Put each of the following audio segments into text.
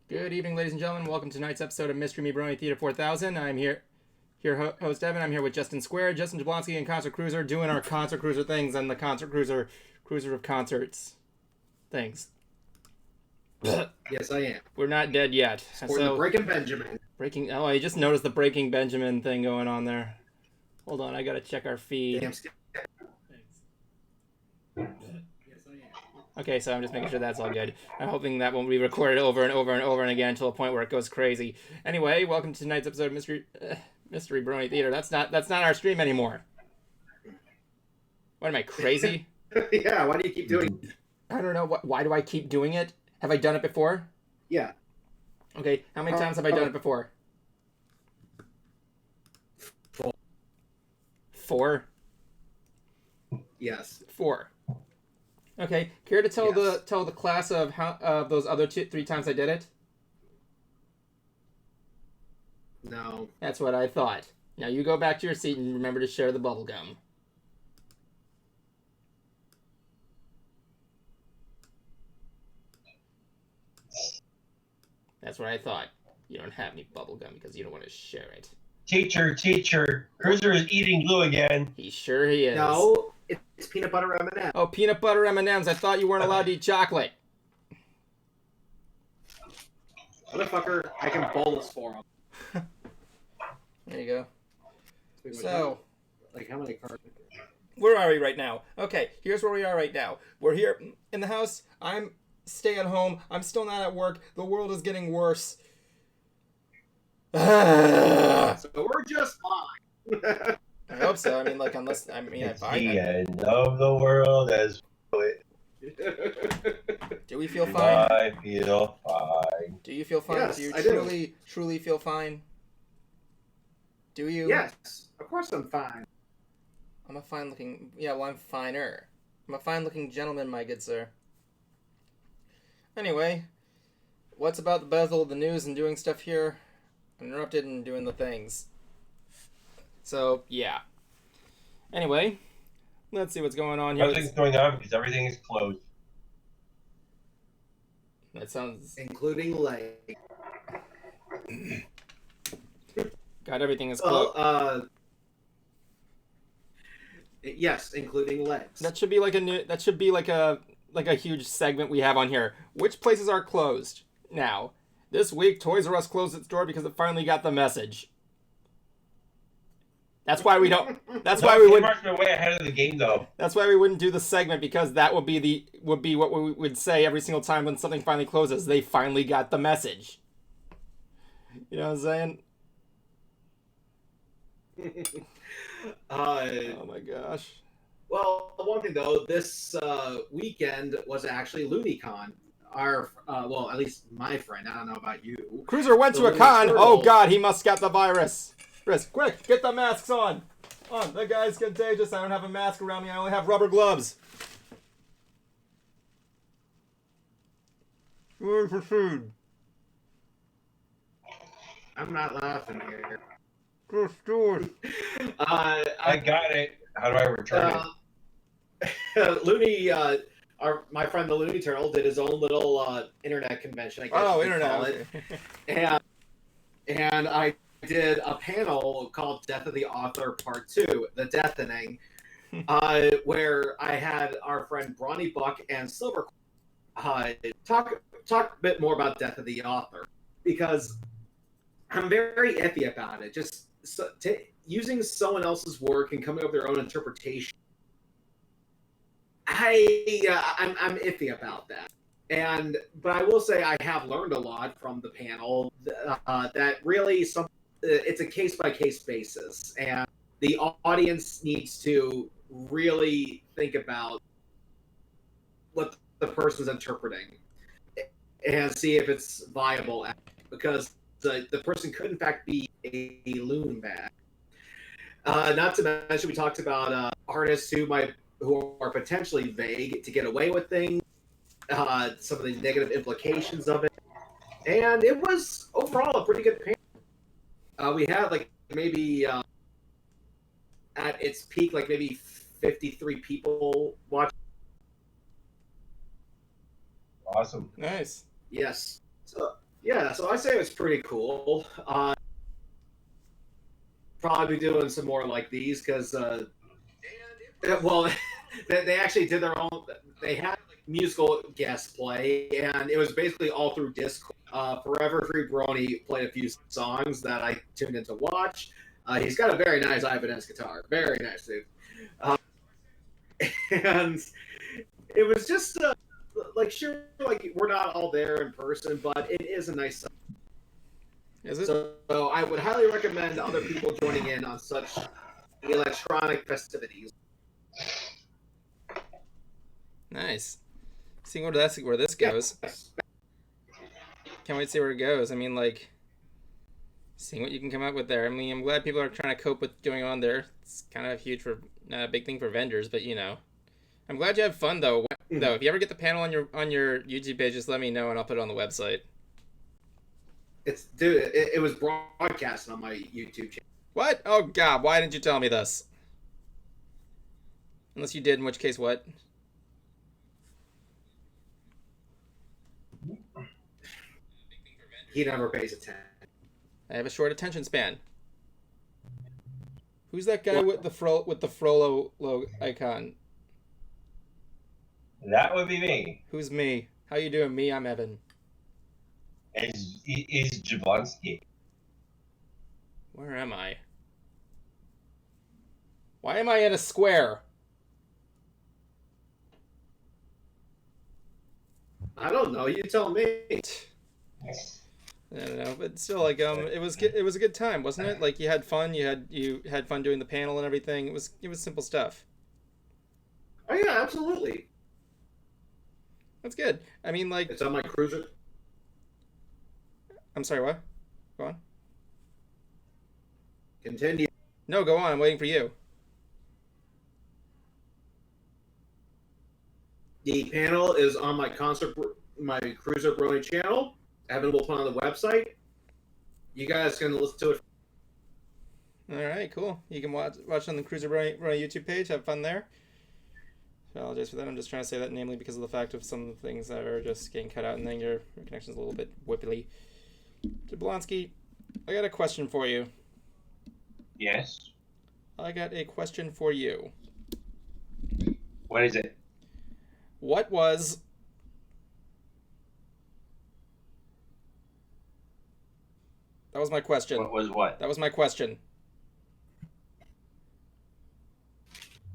Good evening, ladies and gentlemen. Welcome to tonight's episode of Mystery Me Brony Theater 4000. I'm here host Evan. I'm here with Justin Square, Justin Jablonski, and Concert Cruiser doing our Concert Cruiser things and the Concert Cruiser of concerts things. Yes, I am. We're not dead yet. So Breaking Benjamin. Oh, I just noticed the Breaking Benjamin thing going on there. Hold on, I gotta check our feed. Damn. Okay, so I'm just making sure that's all good. I'm hoping that won't be recorded over and over and over and again until a point where it goes crazy. Anyway, welcome to tonight's episode of Mystery Brony Theater. That's not our stream anymore. What am I, crazy? Yeah, why do you keep doing it? I don't know. Why do I keep doing it? Have I done it before? Yeah. Okay, how many times have I done it before? 4? Yes. 4. Okay, care to tell Yes. the class of those other 3 times I did it? No. That's what I thought. Now you go back to your seat and remember to share the bubble gum. That's what I thought. You don't have any bubble gum because you don't want to share it. Teacher, Cruiser is eating glue again. He is. No, it's peanut butter M&M. Oh, peanut butter M&Ms. I thought you weren't allowed to eat chocolate. Motherfucker, I can bolus for him. There you go. So, like how many cards? Where are we right now? Okay, here's where we are right now. We're here in the house. I'm staying at home. I'm still not at work. The world is getting worse. So we're just fine. I hope so. I mean, like, unless It's the end of the world as Do we feel fine? I feel fine. Do you feel fine? Yes, do you I truly feel fine? Do you? Yes, of course I'm fine. I'm a fine-looking... Yeah, well, I'm finer. I'm a fine-looking gentleman, my good sir. Anyway, what's about the Bethel of the news and doing stuff here? I'm interrupted and doing the things. So, yeah. Anyway, let's see what's going on here. Nothing's going on because everything is closed. That sounds... Including leg. God, everything is closed. Yes, including legs. That should be like a huge segment we have on here. Which places are closed now? This week, Toys R Us closed its door because it finally got the message. That's why we don't. That's why we wouldn't. Kmart's way ahead of the game, though. That's why we wouldn't do the segment, because that would be what we would say every single time when something finally closes. They finally got the message. You know what I'm saying? Oh my gosh. Well, one thing though, this weekend was actually LooneyCon. Our, well, at least my friend. I don't know about you. Cruiser went to a con. Oh God, he must got the virus. Chris, quick, get the masks on. That guy's contagious. I don't have a mask around me. I only have rubber gloves. Where's for food? I'm not laughing here. Just do it. I got it. How do I return it? Looney, my friend the Looney Turtle did his own little internet convention, I guess you could call it. And I did a panel called Death of the Author Part 2, The Deathening, where I had our friend Bronny Buck and Silver talk a bit more about Death of the Author, because I'm very iffy about it. Just using someone else's work and coming up with their own interpretation. I'm iffy about that. But I will say I have learned a lot from the panel. That really it's a case-by-case basis, and the audience needs to really think about what the person's interpreting and see if it's viable, because the person could in fact be a loon bag. Not to mention, we talked about artists who are potentially vague to get away with things, some of the negative implications of it, and it was overall a pretty good panel. We had like maybe at its peak, like maybe 53 people watch. Awesome. Nice. Yes. So yeah, so I say it was pretty cool. Probably be doing some more like these because, well, they actually did their own. They had musical guest play, and it was basically all through Discord. Forever Free Brony played a few songs that I tuned in to watch. He's got a very nice Ibanez guitar, very nice dude, and it was just like sure, like we're not all there in person, but it is a nice. Is it? So I would highly recommend other people joining in on such electronic festivities. Nice. Seeing where this goes. Yes. Can't wait to see where it goes. I mean, like, seeing what you can come up with there. I mean, I'm glad people are trying to cope with going on there. It's kind of huge for a big thing for vendors, but you know, I'm glad you have fun though. Though, if you ever get the panel on your YouTube page, just let me know and I'll put it on the website. It was broadcast on my YouTube channel. What? Oh God! Why didn't you tell me this? Unless you did, in which case, what? He never pays attention. I have a short attention span. Who's that guy with the Frollo logo icon? That would be me. Who's me? How you doing? Me, I'm Evan. Is Jablonski. Where am I? Why am I in a square? I don't know. You tell me. I don't know, but still, like, it was a good time, wasn't it? Like, you had fun. You had fun doing the panel and everything. It was simple stuff. Oh yeah, absolutely. That's good. I mean, like, It's on my cruiser. I'm sorry, what? Go on. Continue. No, go on. I'm waiting for you. The panel is on my my Cruiser Brony channel. Evan will put on the website. You guys can listen to it. All right, cool. You can watch on the Cruiser Brony YouTube page. Have fun there. Apologize for that. I'm just trying to say that namely because of the fact of some things that are just getting cut out and then your connection's a little bit whippily. Jablonski, I got a question for you. Yes. I got a question for you. What is it? What was That was my question. What was what? That was my question.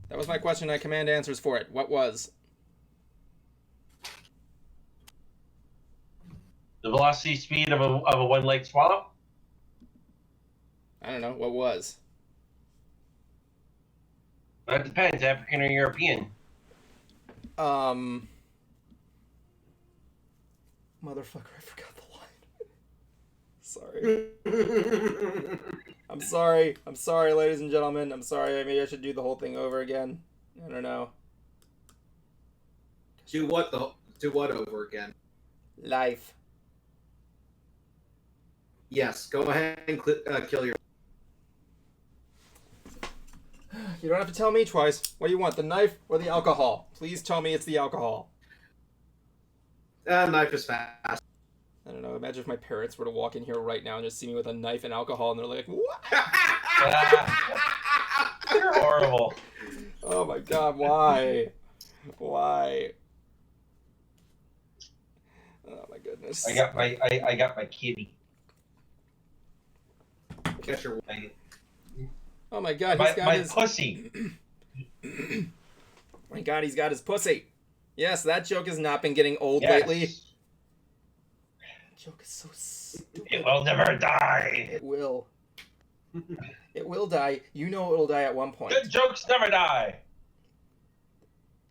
That was my question. I command answers for it. What was? The velocity speed of a one-legged swallow? I don't know. What was? That depends. African or European? Motherfucker, I forgot the line. Sorry. I'm sorry, ladies and gentlemen. I'm sorry. Maybe I should do the whole thing over again. I don't know. Do what over again? Life. Yes, go ahead and kill your. You don't have to tell me twice. What do you want, the knife or the alcohol? Please tell me it's the alcohol. Knife is fast. I don't know. Imagine if my parents were to walk in here right now and just see me with a knife and alcohol, and they're like, "What?" You're horrible. Oh my God! Why? Why? Oh my goodness! I got my kitty. Catch your. Oh my God! My He's got his pussy. My God! He's got his pussy. Yes, that joke has not been getting old Yes. lately. Joke is so stupid. It will never die. It will. It will die. You know it'll die at one point. Good jokes never die.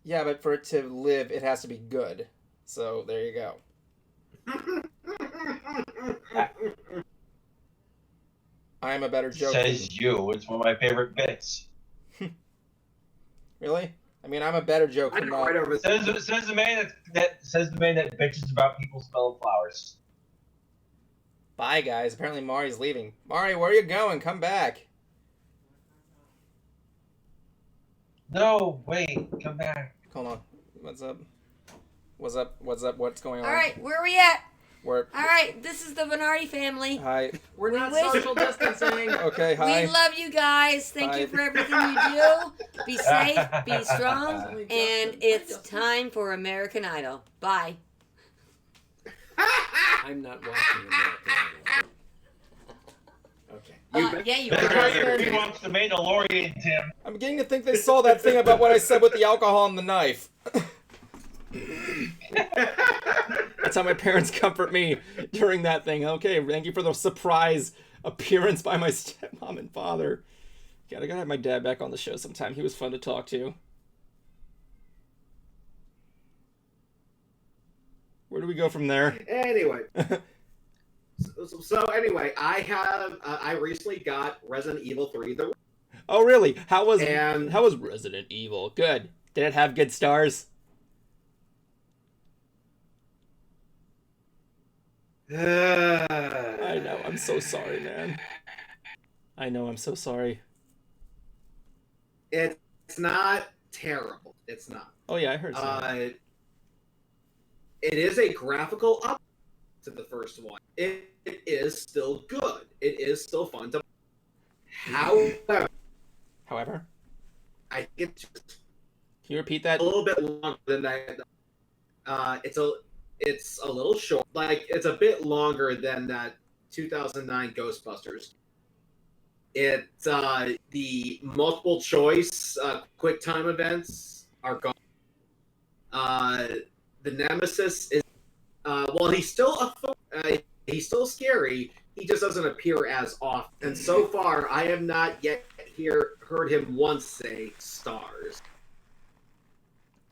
Yeah, but for it to live, it has to be good. So there you go. I am a better joke. Says you. It's one of my favorite bits. Really? I mean, I'm a better joke I than know right over there. Says the man that bitches about people smelling flowers. Bye, guys. Apparently Mari's leaving. Mari, where are you going? Come back. No, wait, come back. Hold on. What's up? What's up? What's up? What's going on? All right, where are we at? We're... All right, this is the Bernardi family. Hi. We're not wish- social distancing. Okay, hi. We love you guys. Thank you Hi. for everything you do. Be safe, be strong, and it's time for American Idol. Bye. I'm not watching American Idol. Okay. Yeah, you That's are. right. He wants the Mandalorian, Tim. I'm beginning to think they saw that thing about what I said with the alcohol and the knife. That's how my parents comfort me during that thing. Okay, thank you for the surprise appearance by my stepmom and father. God, I gotta have my dad back on the show sometime. He was fun to talk to. Where do we go from there? Anyway. So anyway, I recently got Resident Evil 3. Oh, really? How was And- Resident Evil? Good. Did it have good stars? I know. I'm so sorry, man. I know. I'm so sorry. It's not terrible. It's not. Oh yeah, I heard so. It is a graphical up to the first one. It is still good. It is still fun to. However, However, I think it's can you repeat that? a little bit longer than that. It's a little short. Like it's a bit longer than that 2009 Ghostbusters. It's the multiple choice quick time events are gone. The Nemesis is well, he's still he's still scary. He just doesn't appear as often. And so far, I have not yet heard him once say stars.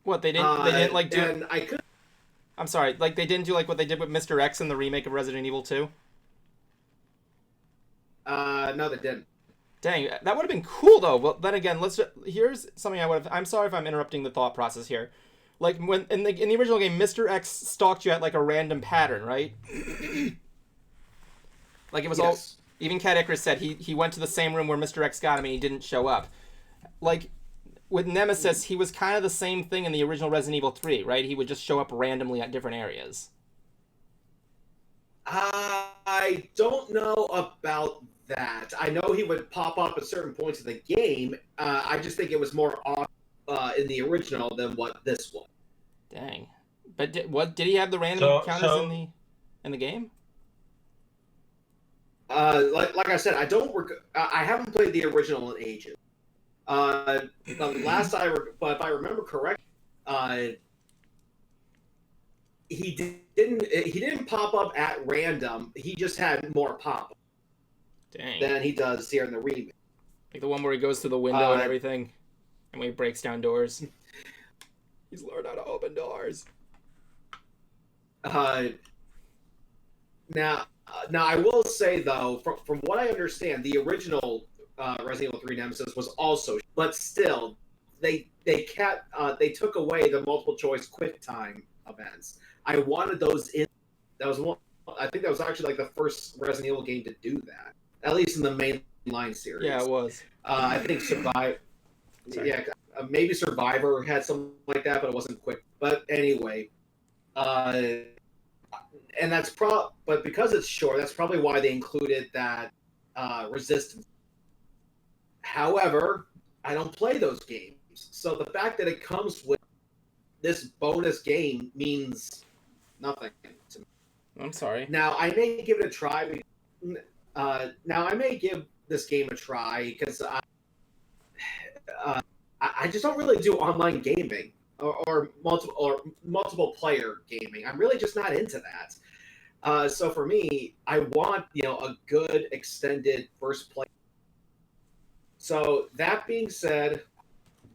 What they didn't? They didn't like do. And I could. I'm sorry. Like they didn't do like what they did with Mr. X in the remake of Resident Evil 2. No, they didn't. Dang, that would have been cool though. Well, then again, here's something I would have. I'm sorry if I'm interrupting the thought process here. Like when in the original game, Mr. X stalked you at like a random pattern, right? Like it was all. Yes. Even Cat Icarus said he went to the same room where Mr. X got him and he didn't show up. Like with Nemesis, he was kind of the same thing in the original Resident Evil 3, right? He would just show up randomly at different areas. I don't know about that. I know he would pop up at certain points of the game. I just think it was more off in the original than what this was. Dang. But did he have the random encounters in the game? Like I said, I haven't played the original in ages. The last but if I remember correctly, he didn't pop up at random. He just had more pop Dang. than he does here in the remake. Like the one where he goes through the window and everything, and when he breaks down doors. He's learned how to open doors. Now I will say though, from what I understand, the original Resident Evil 3 Nemesis was also, but still, they took away the multiple choice quick time events. I wanted those in. That was one. I think that was actually like the first Resident Evil game to do that, at least in the mainline series. Yeah, it was. I think Yeah, maybe Survivor had something like that, but it wasn't quick. But anyway, and that's but because it's short, that's probably why they included that resistance. However, I don't play those games, so the fact that it comes with this bonus game means nothing to me. I'm sorry. Now I may give it a try. Now I may give this game a try because I just don't really do online gaming or multiple player gaming. I'm really just not into that. So for me, I want a good extended first play. So that being said,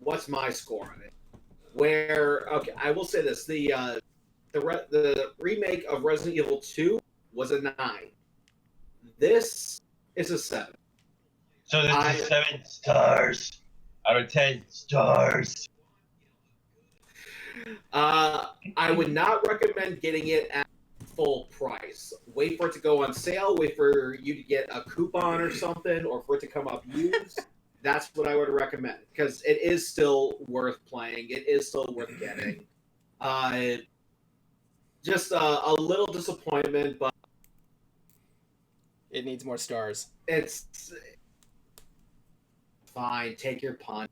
what's my score on it? I will say this: the remake of Resident Evil 2 was a 9. This is a 7. So this is 7 stars out of 10 stars. I would not recommend getting it at full price. Wait for it to go on sale. Wait for you to get a coupon or something, or for it to come up used. that's what I would recommend because it is still worth playing. It is still worth getting. Just a little disappointment, but It needs more stars. it's fine. Take your punt.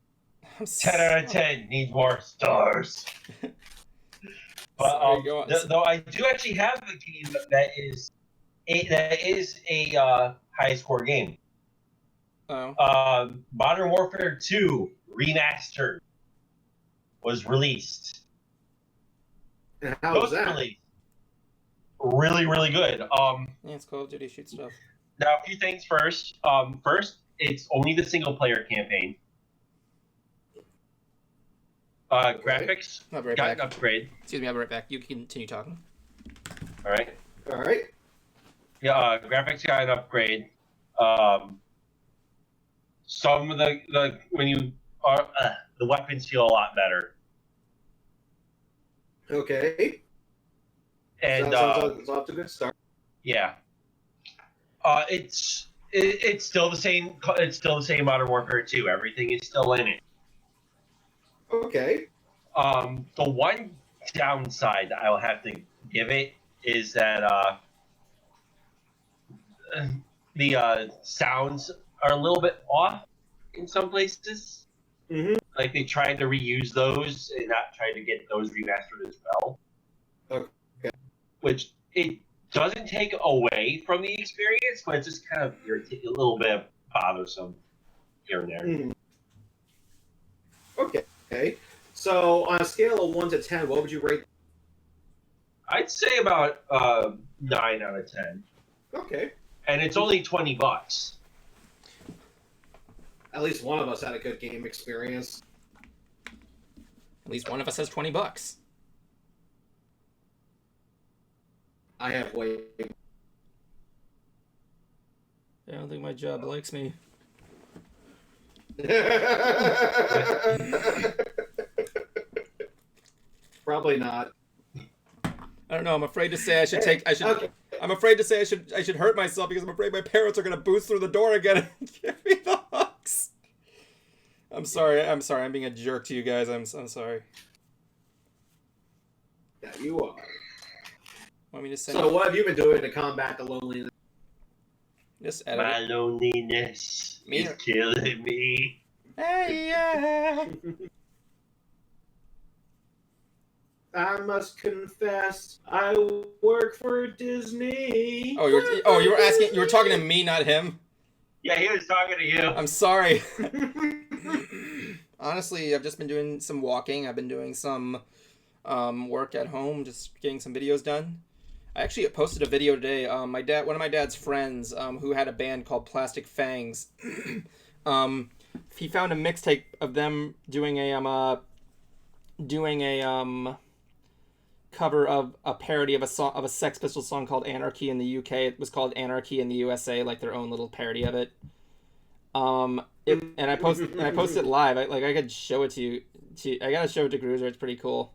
10 out of 10 needs more stars. But Sorry, go on. though I do actually have a game that is a high score game. Oh. Modern Warfare 2 Remastered was released. And how was that? Released. Really, really good. Yeah, it's Call of Duty shoot stuff. Now, a few things first. First, it's only the single player campaign. Graphics I'll be right got back. an upgrade. Excuse me, I'll be right back. You can continue talking. All right. All right. Yeah, graphics got an upgrade. Some of the when you are the weapons feel a lot better. Okay. And Sounds off to a good start. yeah, it's still the same. It's still the same Modern Warfare 2. Everything is still in it. Okay. The one downside that I'll have to give it is that the sounds are a little bit off in some places. Mm-hmm. Like they tried to reuse those and not try to get those remastered as well. Okay. Which it doesn't take away from the experience, but it's just kind of a little bit bothersome here and there. Mm-hmm. Okay. So on a scale of 1 to 10, what would you rate? I'd say about 9 out of 10. Okay. And it's only $20. At least one of us had a good game experience. At least one of us has $20. I have way. I don't think my job likes me. Probably not. I don't know. I'm afraid to say I should take. I should. Okay. I'm afraid to say I should hurt myself because I'm afraid my parents are gonna boost through the door again and give me the hooks. I'm sorry. I'm being a jerk to you guys. I'm sorry. Yeah, you are. Want me to say? So what have you been doing to combat the loneliness? Just My edit. loneliness Me? is killing me. Hey, yeah. I must confess, I work for Disney. Oh, you were asking. You were talking to me, not him. Yeah, he was talking to you. I'm sorry. Honestly, I've just been doing some walking. I've been doing some work at home, just getting some videos done. I actually posted a video today. One of my dad's friends, who had a band called Plastic Fangs, he found a mixtape of them doing a cover of a parody of a Sex Pistols song called Anarchy in the UK. It was called Anarchy in the USA, like their own little parody of it. And I posted it live. I could show it to you. I gotta show it to Cruiser. It's pretty cool.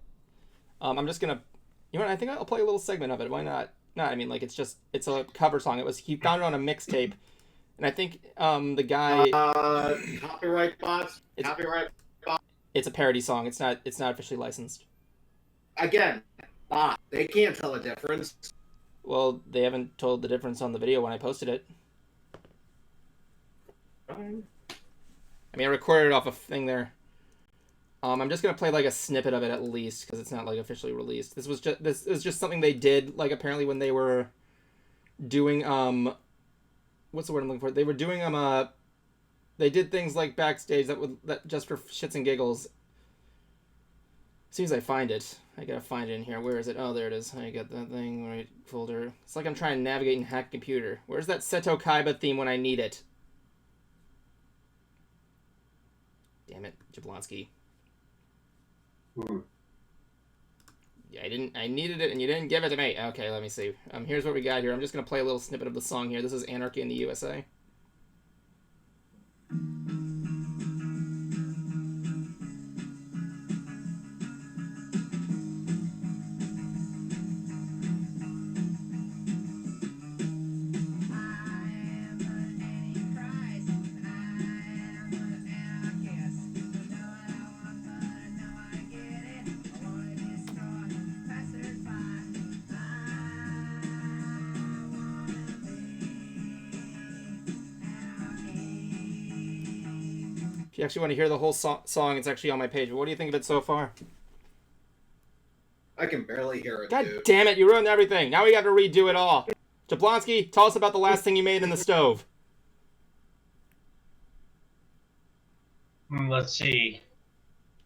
I'm just gonna, I think I'll play a little segment of it. Why not? No, I mean, it's a cover song. He found it on a mixtape, and I think the guy. Copyright bots. Copyright bots. It's a parody song. It's not officially licensed. Again, bot. They can't tell the difference. Well, they haven't told the difference on the video when I posted it. I mean, I recorded it off a thing there. I'm just gonna play like a snippet of it at least because it's not like officially released. This was just something they did like apparently when they were doing what's the word I'm looking for? They were doing they did things like backstage that just for shits and giggles. As soon as I find it, I gotta find it in here. Where is it? Oh, there it is. I got that thing right folder. It's like I'm trying to navigate and hack a computer. Where's that Seto Kaiba theme when I need it? Damn it, Jablonski. Yeah, I needed it and you didn't give it to me. Okay, let me see. Here's what we got here. I'm just gonna play a little snippet of the song here. This is Anarchy in the USA. If you actually want to hear the whole song, it's actually on my page. But what do you think of it so far? I can barely hear it, God dude. damn it, you ruined everything. Now we got to redo it all. Jablonski, tell us about the last thing you made in the stove. Let's see.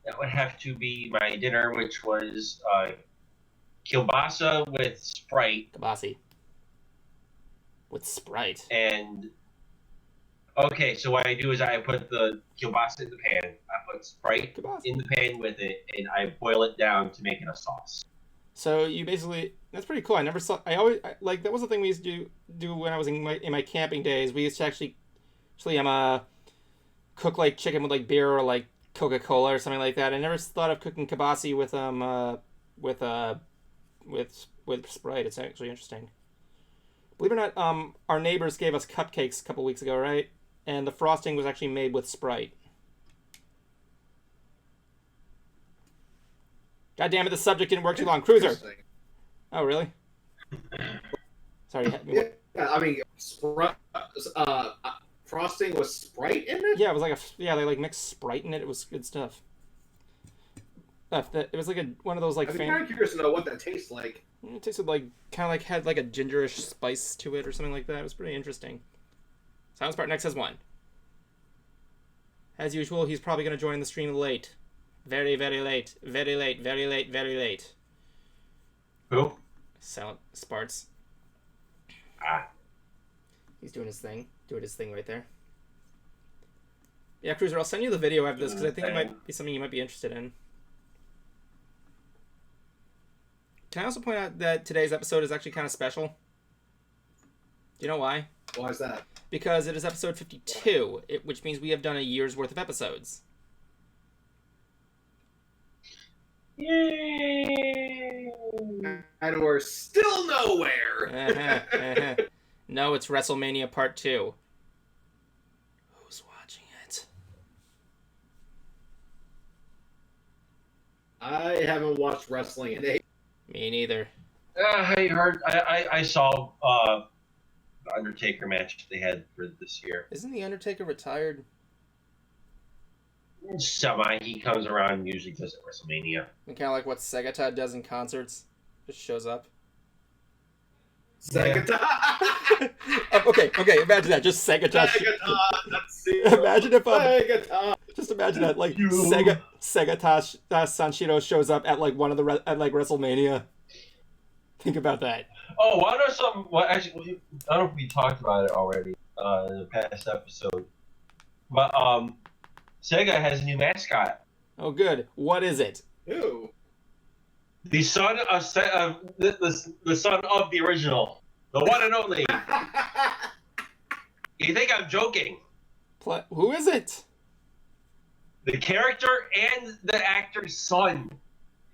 That would have to be my dinner, which was kielbasa with Sprite. Kabasi. With Sprite. And okay, so what I do is I put the kielbasa in the pan. I put Sprite Kielbasa. in the pan with it, and I boil it down to make it a sauce. So you basically, that's pretty cool. I never saw, like, that was the thing we used to do when I was in my camping days. We used to actually cook, like, chicken with, like, beer or, like, Coca-Cola or something like that. I never thought of cooking kibasi with Sprite. It's actually interesting. Believe it or not, our neighbors gave us cupcakes a couple weeks ago, right? And the frosting was actually made with Sprite. God damn it, the subject didn't work too long. Cruiser. Interesting. Oh, really? Sorry. Yeah, I mean, frosting with Sprite in it? Yeah, it was like they like mixed Sprite in it. It was good stuff. It was like one of those like. I'm kind of curious to know what that tastes like. It tasted like kind of like had like a gingerish spice to it or something like that. It was pretty interesting. Silence Part Next has one. As usual, he's probably going to join the stream late. Very, very late. Very late, very late, very late. Who? Silent Sparts. Ah. He's doing his thing. Doing his thing right there. Yeah, Cruiser, I'll send you the video after this because I think it might be something you might be interested in. Can I also point out that today's episode is actually kind of special? Do you know why? Why is that? Because it is episode 52, which means we have done a year's worth of episodes. Yay! And we're still nowhere. No, it's WrestleMania Part 2. Who's watching it? I haven't watched wrestling in ages. Me neither. I saw the Undertaker match they had for this year. Isn't The Undertaker retired? Semi. He comes around and usually does at WrestleMania. And kind of like what Segata does in concerts. Just shows up. Segata. Okay, imagine that. Just Segata. Imagine if just imagine that, like Segata Sanshiro shows up at like one of the at like WrestleMania. Think about that. Oh, what are some? What actually? I don't know if we talked about it already in the past episode, but Sega has a new mascot. Oh, good. What is it? Who? The son of the son of the original, the one and only. You think I'm joking? Who is it? The character and the actor's son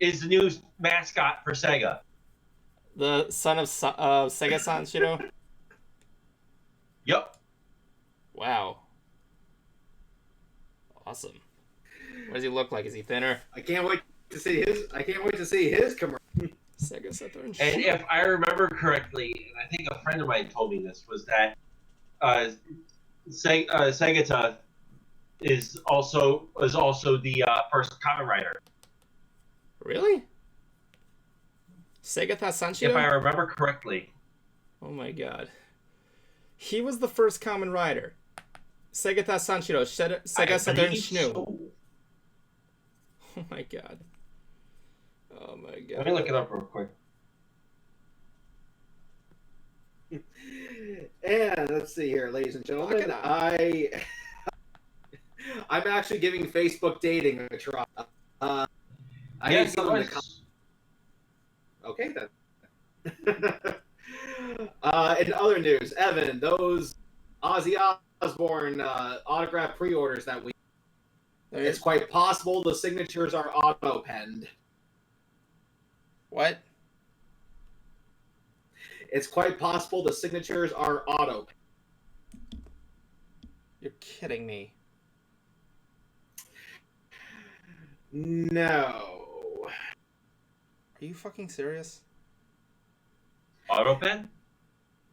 is the new mascot for Sega. The son of Sega Sanshiro? Yep. Wow. Awesome. What does he look like? Is he thinner? I can't wait to see his commercial. Sega Saturn. And if I remember correctly, and I think a friend of mine told me this, was that Segata is also the first Kamen Rider. Really? Segata Sanshiro? If I remember correctly. Oh my god. He was the first Kamen Rider. Segata Sanshiro. Sega Saturn Shnu. So. Oh my god. Oh my god. Let me look it up real quick. And let's see here, ladies and gentlemen. I'm actually giving Facebook dating a try. I need someone to come. Okay then. In other news, Evan, those Ozzy Osbourne autograph pre-orders that we, it's quite possible the signatures are auto-penned. What? It's quite possible the signatures are auto-penned. You're kidding me. No. Are you fucking serious? Autopen?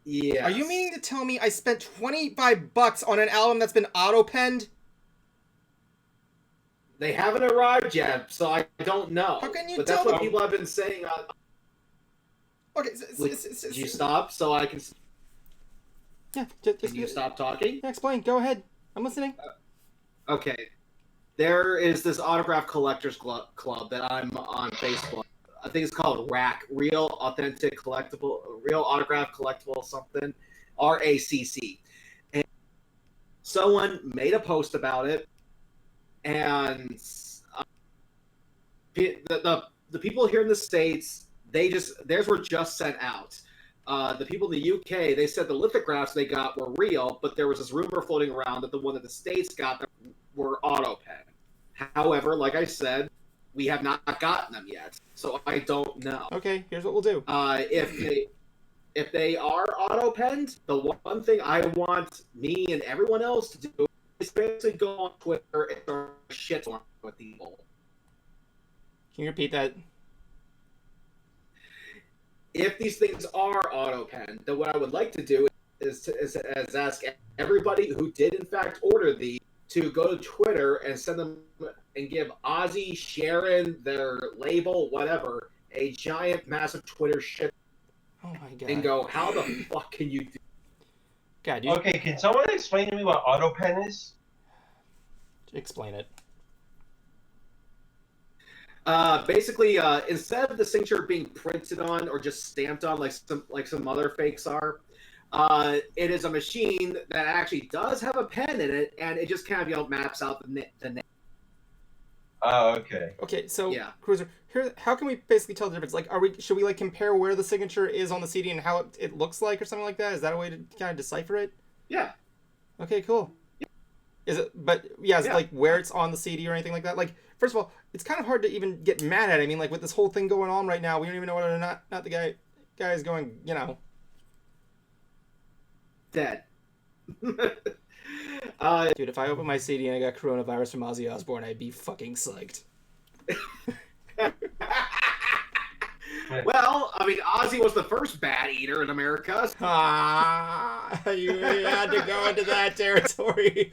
Yeah. Are you meaning to tell me I spent $25 on an album that's been auto-penned? They haven't arrived yet, so I don't know. How can you but tell that's what them? people have been saying. Okay, Would you stop so I can? Yeah, Can you stop talking? Yeah, explain. Go ahead. I'm listening. Okay. There is this autograph collectors club that I'm on Facebook. I think it's called RAC, Real Authentic Collectible, Real Autograph Collectible something, RACC. And someone made a post about it, and the people here in the States, theirs were just sent out. The people in the UK, they said the lithographs they got were real, but there was this rumor floating around that the one that the States got were auto pen. However, like I said, we have not gotten them yet, so I don't know. Okay, here's what we'll do. If they are auto penned, the one thing I want me and everyone else to do is basically go on Twitter and start shitstorming with people. Can you repeat that? If these things are auto penned, then what I would like to do is ask everybody who did in fact order these to go to Twitter and send them and give Ozzy, Sharon, their label, whatever, a giant, massive Twitter shit. Oh my god. And go, how the fuck can you do? God, you Okay, can someone explain to me what auto pen is? explain it. Basically, instead of the signature being printed on or just stamped on like some other fakes are, it is a machine that actually does have a pen in it, and it just kind of maps out the name. Oh, okay. Okay, so Yeah. Cruiser, here, how can we basically tell the difference? Like, should we like compare where the signature is on the CD and how it looks like, or something like that? Is that a way to kind of decipher it? Yeah. Okay, cool. Is it? But yeah, is it Yeah. like where it's on the CD or anything like that? Like, first of all, it's kind of hard to even get mad at it. I mean, like with this whole thing going on right now, we don't even know whether or not the guy is going, you know. Dead. Dude, if I opened my CD and I got coronavirus from Ozzy Osbourne, I'd be fucking psyched. Well, I mean, Ozzy was the first bat eater in America. Ah, you had to go into that territory.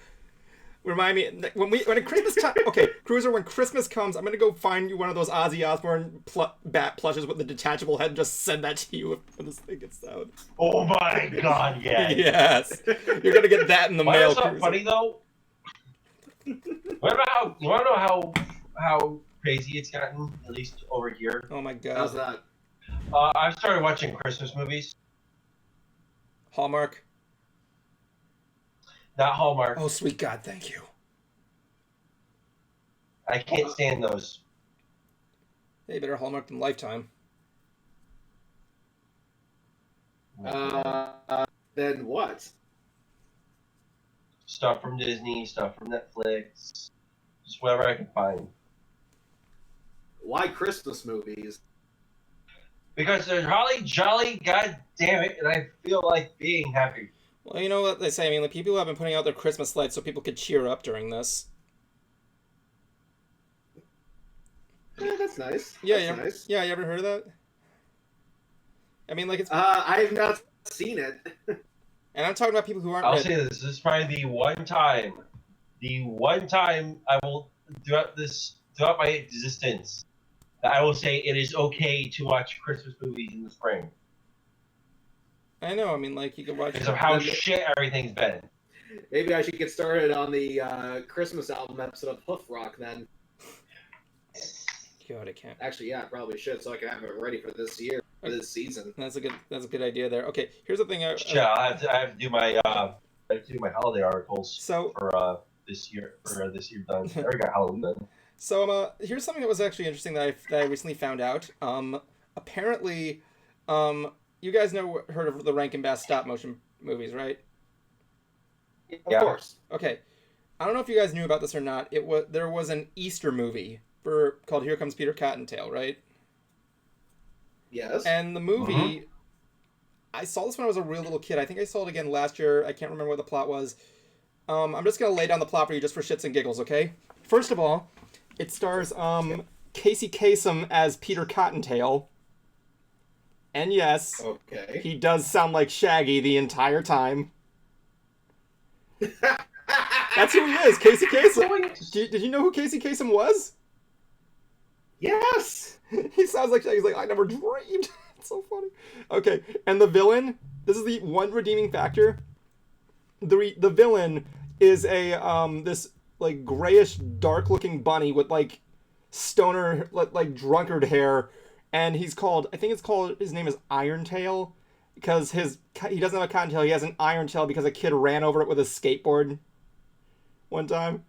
Remind me when Christmas time. Okay, Cruiser. When Christmas comes, I'm gonna go find you one of those Ozzy Osbourne bat plushes with the detachable head and just send that to you when this thing gets out. Oh my god, yeah. Yes, you're gonna get that in the Why mail. is so Cruiser. funny though? What about you want to know how crazy it's gotten? At least over here. Oh my How's god. that? I've started watching Christmas movies. Hallmark. Not Hallmark. Oh sweet God, thank you. I can't stand those. Hey, better Hallmark than Lifetime. Then what? Stuff from Disney, stuff from Netflix, just whatever I can find. Why Christmas movies? Because they're holly jolly, god damn it, and I feel like being happy. Well, you know what they say. I mean, like people have been putting out their Christmas lights so people could cheer up during this. Yeah, that's nice. Yeah, That's yeah, nice. yeah. You ever heard of that? I mean, like it's. I have not seen it. And I'm talking about people who aren't. I'll red. say this is probably the one time I will throughout my existence that I will say it is okay to watch Christmas movies in the spring I know. I mean, like you could watch. because of how shit everything's been. Maybe I should get started on the Christmas album episode of Hoof Rock then. God, I can't. Actually, yeah, I probably should, so I can have it ready for this year, for this season. That's a good idea there. Okay, here's the thing. Yeah, I have to do my holiday articles So for this year done. I already got Halloween done. So here's something that was actually interesting that I recently found out. Apparently, you guys heard of the Rankin Bass stop motion movies, right? Yeah. Of course. Okay, I don't know if you guys knew about this or not. There was an Easter movie called Here Comes Peter Cottontail, right? Yes. And the movie, I saw this when I was a real little kid. I think I saw it again last year. I can't remember what the plot was. I'm just gonna lay down the plot for you just for shits and giggles, okay? First of all, it stars Casey Kasem as Peter Cottontail. And yes, Okay. he does sound like Shaggy the entire time. That's who he is, Casey Kasem. Going Did you know who Casey Kasem was? Yes. He sounds like he's like, I never dreamed. It's so funny. Okay, and the villain. This is the one redeeming factor. The villain is a this like grayish, dark-looking bunny with like stoner like drunkard hair, and he's called. I think it's called. His name is Iron Tail, because he doesn't have a cottontail. He has an iron tail because a kid ran over it with a skateboard one time.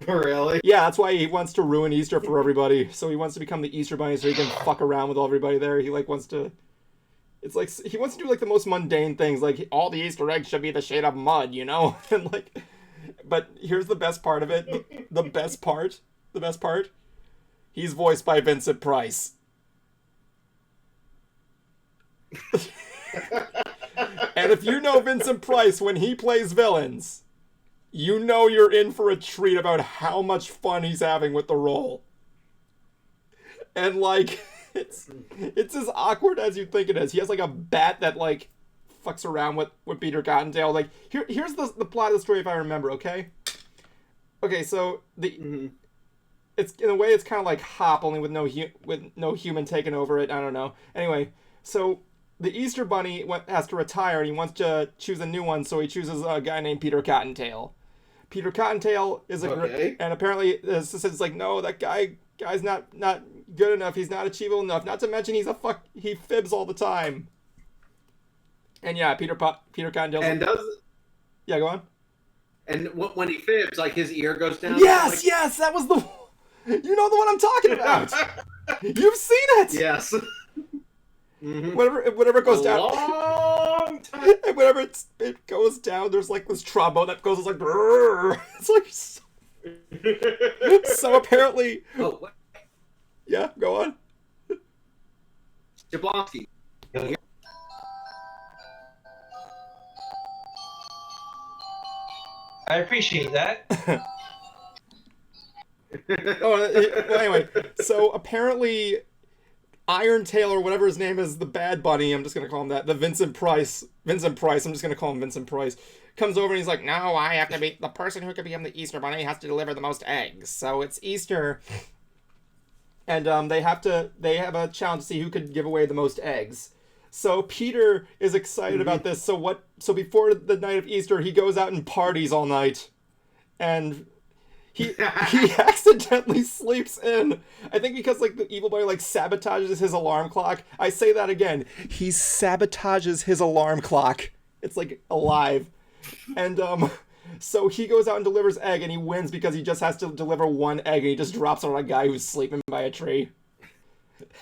Really? Yeah, that's why he wants to ruin Easter for everybody. So he wants to become the Easter Bunny so he can fuck around with everybody there. He like wants to. It's like he wants to do like the most mundane things, like all the Easter eggs should be the shade of mud, you know? And like, but here's the best part of it. The best part. He's voiced by Vincent Price. And if you know Vincent Price when he plays villains, you know you're in for a treat about how much fun he's having with the role. And like, it's as awkward as you think it is. He has like a bat that like fucks around with Peter Cottontail. Like here's the plot of the story if I remember. Okay, so it's in a way it's kind of like Hop, only with no human taking over it. I don't know. Anyway, so the Easter Bunny has to retire and he wants to choose a new one, so he chooses a guy named Peter Cottontail. Peter Cottontail is and apparently the assistant's like, no, that guy's not good enough. He's not achievable enough. Not to mention he fibs all the time. And yeah, Peter Cottontail. And yeah, go on. And when he fibs, like his ear goes down. Yes, that was the. You know the one I'm talking about. You've seen it. Yes. Mm-hmm. Whenever it goes down. Long time. And whenever it goes down, there's like this trombone that goes like. Brrr. It's like. So apparently. Oh, what? Yeah, go on. Jablonski. I appreciate that. Anyway, so apparently Iron Tail or whatever his name is, the bad bunny, I'm just going to call him that, the Vincent Price, I'm just going to call him Vincent Price, comes over and he's like, no, I have to be, the person who can become the Easter Bunny has to deliver the most eggs. So it's Easter, and they have a challenge to see who could give away the most eggs. So Peter is excited about this. So before the night of Easter, he goes out and parties all night, and he accidentally sleeps in. I think because like the evil boy like sabotages his alarm clock. I say that again. He sabotages his alarm clock. It's like alive, and so he goes out and delivers egg, and he wins because he just has to deliver one egg, and he just drops it on a guy who's sleeping by a tree.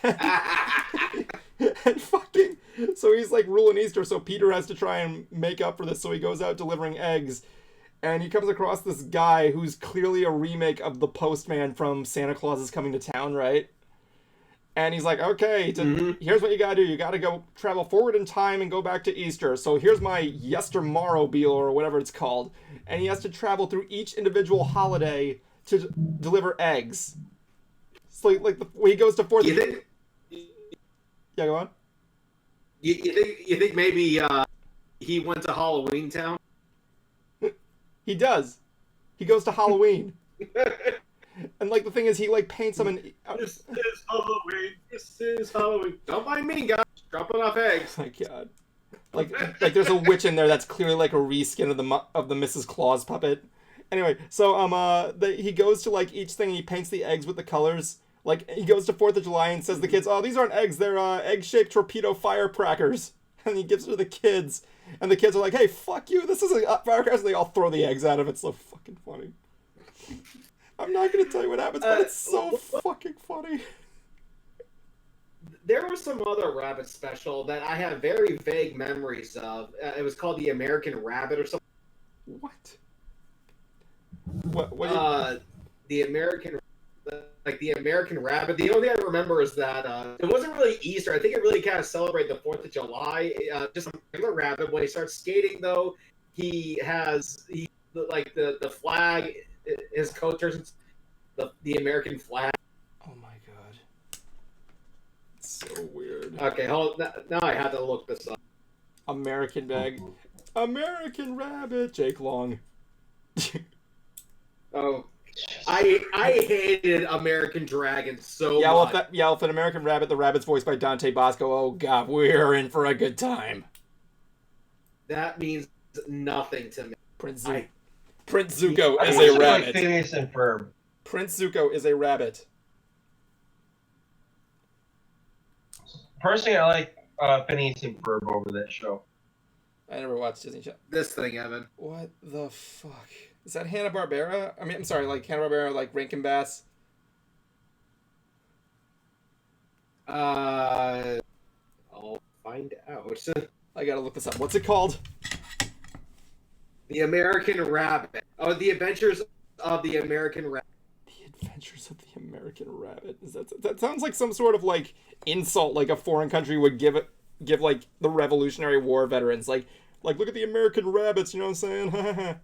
And fucking, so he's like ruling Easter, so Peter has to try and make up for this, so he goes out delivering eggs, and he comes across this guy who's clearly a remake of the postman from Santa Claus is Coming to Town, right? And he's like, okay, here's what you gotta do. You gotta go travel forward in time and go back to Easter. So here's my Yestermorrowmobile, or whatever it's called. And he has to travel through each individual holiday to deliver eggs. So like when he goes to 4th... Yeah, go on. You think maybe he went to Halloween Town? He does. He goes to Halloween. And like the thing is, he like paints them in. This is Halloween. This is Halloween. Don't mind me, guys. Dropping off eggs. Oh my god. Like there's a witch in there that's clearly like a reskin of the Mrs. Claus puppet. Anyway, so he goes to like each thing and he paints the eggs with the colors. Like, he goes to 4th of July and says to the kids, oh, these aren't eggs, they're egg-shaped torpedo firecrackers. And he gives it to the kids. And the kids are like, hey, fuck you, this isn't firecrackers. And they all throw the eggs at him. It's so fucking funny. I'm not going to tell you what happens, but it's so fucking funny. There was some other rabbit special that I have very vague memories of. It was called The American Rabbit or something. What? What The American... Like the American Rabbit. The only thing I remember is that it wasn't really Easter. I think it really kind of celebrated the 4th of July. Just a regular rabbit. When he starts skating, though, he like the flag. His coat turns the American flag. Oh my god, it's so weird. Okay, hold. Now I have to look this up. American Rabbit, Jake Long. Oh, I hated American Dragon so much. If an American Rabbit, the rabbit's voiced by Dante Bosco. Oh god, we're in for a good time. That means nothing to me. Prince Zuko I is wish a I rabbit. like Phineas and Ferb. Prince Zuko is a rabbit. Personally, I like Phineas and Ferb over that show. I never watched Disney Channel. This thing, Evan. What the fuck? Is that Hanna-Barbera? I mean, I'm sorry, like Hanna-Barbera, like Rankin Bass? I'll find out. I gotta look this up. What's it called? The American Rabbit. Oh, The Adventures of the American Rabbit. The Adventures of the American Rabbit. That sounds like some sort of like insult like a foreign country would give like the Revolutionary War veterans. Like look at the American rabbits, you know what I'm saying?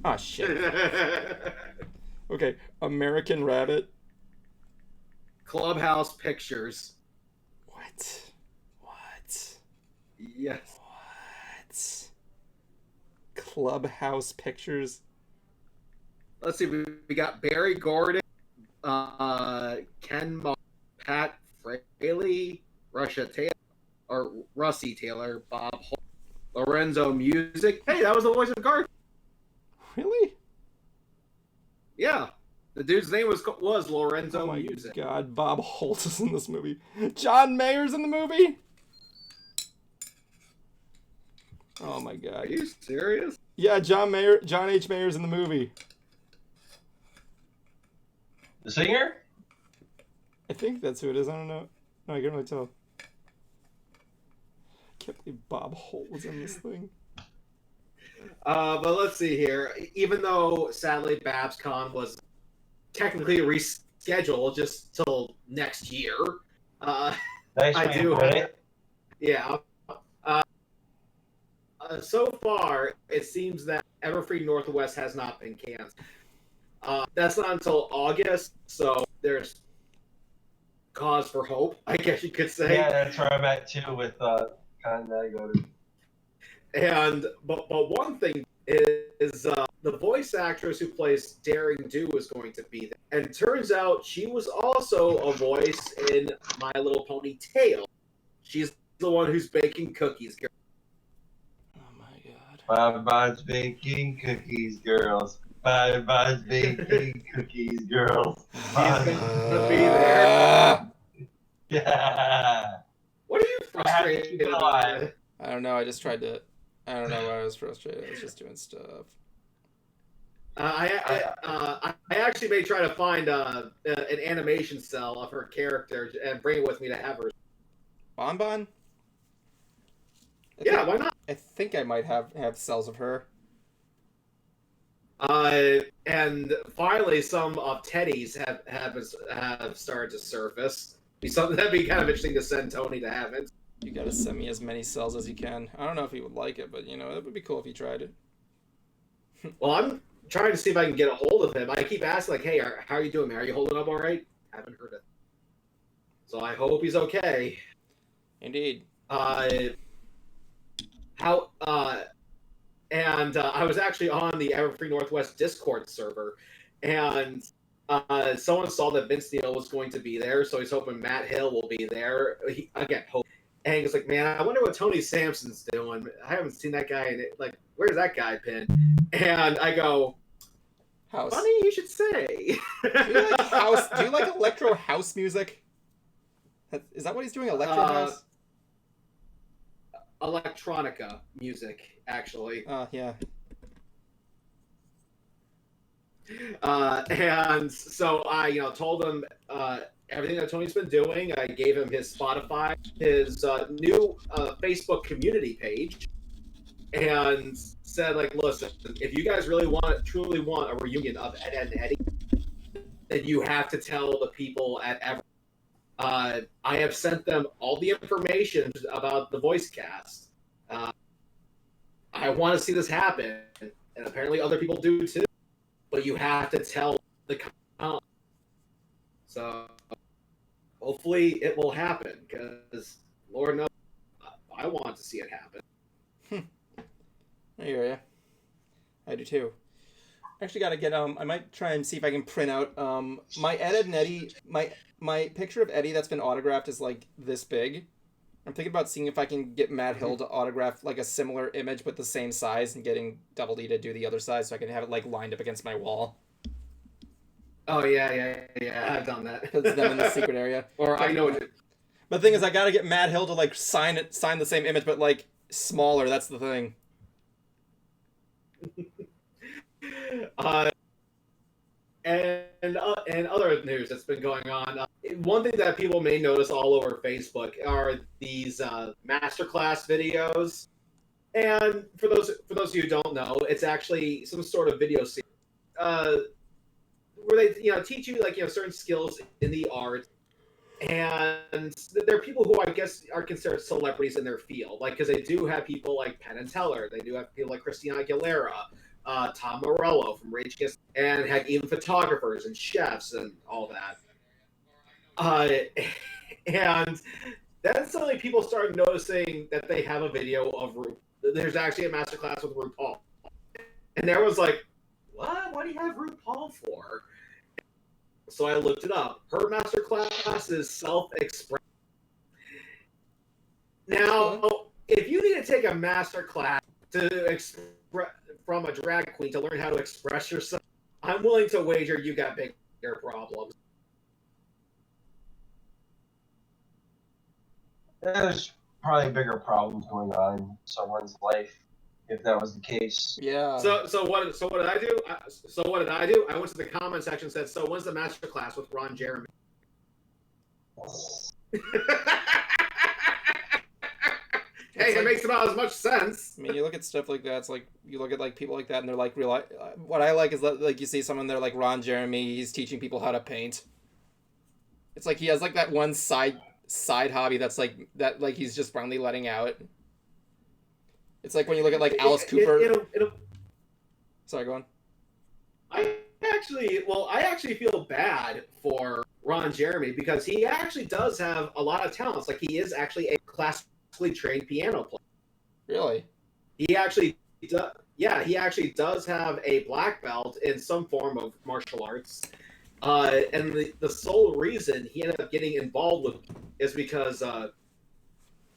Ah, shit. Okay, American Rabbit. Clubhouse Pictures. What? Yes. What? Clubhouse Pictures. Let's see. We got Barry Gordon, Ken Mo, Pat Fraley, Russie Taylor, Bob Holt, Lorenzo Music. Hey, that was the voice of Garth. Really? Yeah. The dude's name was Lorenzo Oh my Music. god, Bob Holt is in this movie. John Mayer's in the movie? Oh my god. Are you serious? Yeah, John H. Mayer's in the movie. The singer? I think that's who it is. I don't know. No, I can't really tell. I can't believe Bob Holt was in this thing. But let's see here. Even though, sadly, BabsCon was technically rescheduled just till next year, Nice I way do to put have it. Yeah. So far, it seems that Everfree Northwest has not been canceled. That's not until August, so there's cause for hope, I guess you could say. Yeah, that's where I'm at too with Con. But one thing is the voice actress who plays Daring Do is going to be there, and turns out she was also a voice in My Little Pony Tale. She's the one who's baking cookies. Oh my god. Bonbons baking cookies, girls. Bonbons baking cookies, girls. She's gonna be there. Yeah. What are you frustrated about? I don't know. I don't know why I was frustrated. I was just doing stuff. I actually may try to find an animation cell of her character and bring it with me to have her. Bonbon? Yeah, why not? I think I might have cells of her. And finally, some of Teddy's have started to surface. That'd be kind of interesting to send Tony to have it. You gotta send me as many cells as you can. I don't know if he would like it, but you know, it would be cool if he tried it. Well, I'm trying to see if I can get a hold of him. I keep asking, like, hey, how are you doing, man? Are you holding up all right? Haven't heard it. So I hope he's okay. Indeed. And I was actually on the Everfree Northwest Discord server, and someone saw that Vince Neil was going to be there, so he's hoping Matt Hill will be there. And he was like, man, I wonder what Tony Sampson's doing. I haven't seen that guy. Like, where's that guy been? And I go, House. funny you should say. Do you like house? Do you like electro house music? Is that what he's doing? Electro house? Electronica music, actually. Yeah. And so I, told him everything that Tony's been doing. I gave him his Spotify, his new Facebook community page, and said, like, listen, if you guys truly want a reunion of Ed, Ed, and Eddie, then you have to tell the people at Ever. I have sent them all the information about the voice cast. I want to see this happen, and apparently other people do too. But you have to tell the count. So hopefully it will happen, because Lord knows I want to see it happen. I hear ya. I do too. Actually, gotta get I might try and see if I can print out my Ed and Eddie. My picture of Eddie that's been autographed is like this big. I'm thinking about seeing if I can get Matt Hill to autograph like a similar image but the same size, and getting Double D to do the other side so I can have it like lined up against my wall. Oh yeah. I've done that. Because them in the secret area. Or I know it. But the thing is, I gotta get Matt Hill to like sign the same image, but like smaller. That's the thing. And other news that's been going on. One thing that people may notice all over Facebook are these masterclass videos. And for those of you who don't know, it's actually some sort of video series where they teach you like certain skills in the art. And there are people who I guess are considered celebrities in their field, like because they do have people like Penn and Teller, they do have people like Christina Aguilera, Tom Morello from Rage Against, and had even photographers and chefs and all that. And then suddenly people started noticing that they have a video of there's actually a masterclass with RuPaul, and there was like, what? What do you have RuPaul for? So I looked it up. Her masterclass is self-expression. Now, if you need to take a masterclass from a drag queen to learn how to express yourself, I'm willing to wager you got bigger problems. There's probably bigger problems going on in someone's life if that was the case. Yeah. So what did I do? I went to the comment section and said, so when's the master class with Ron Jeremy? Hey, it makes about as much sense. I mean, you look at stuff like that. It's like you look at like people like that, and they're like, what I like is that, like, you see someone there like Ron Jeremy. He's teaching people how to paint. It's like he has like that one side hobby that's like that, like he's just finally letting out. It's like when you look at like Alice Cooper. Sorry, go on. I actually feel bad for Ron Jeremy because he actually does have a lot of talents. Like he is actually a classically trained piano player. Really? He actually does. Yeah, he actually does have a black belt in some form of martial arts. And the sole reason he ended up getting involved with is because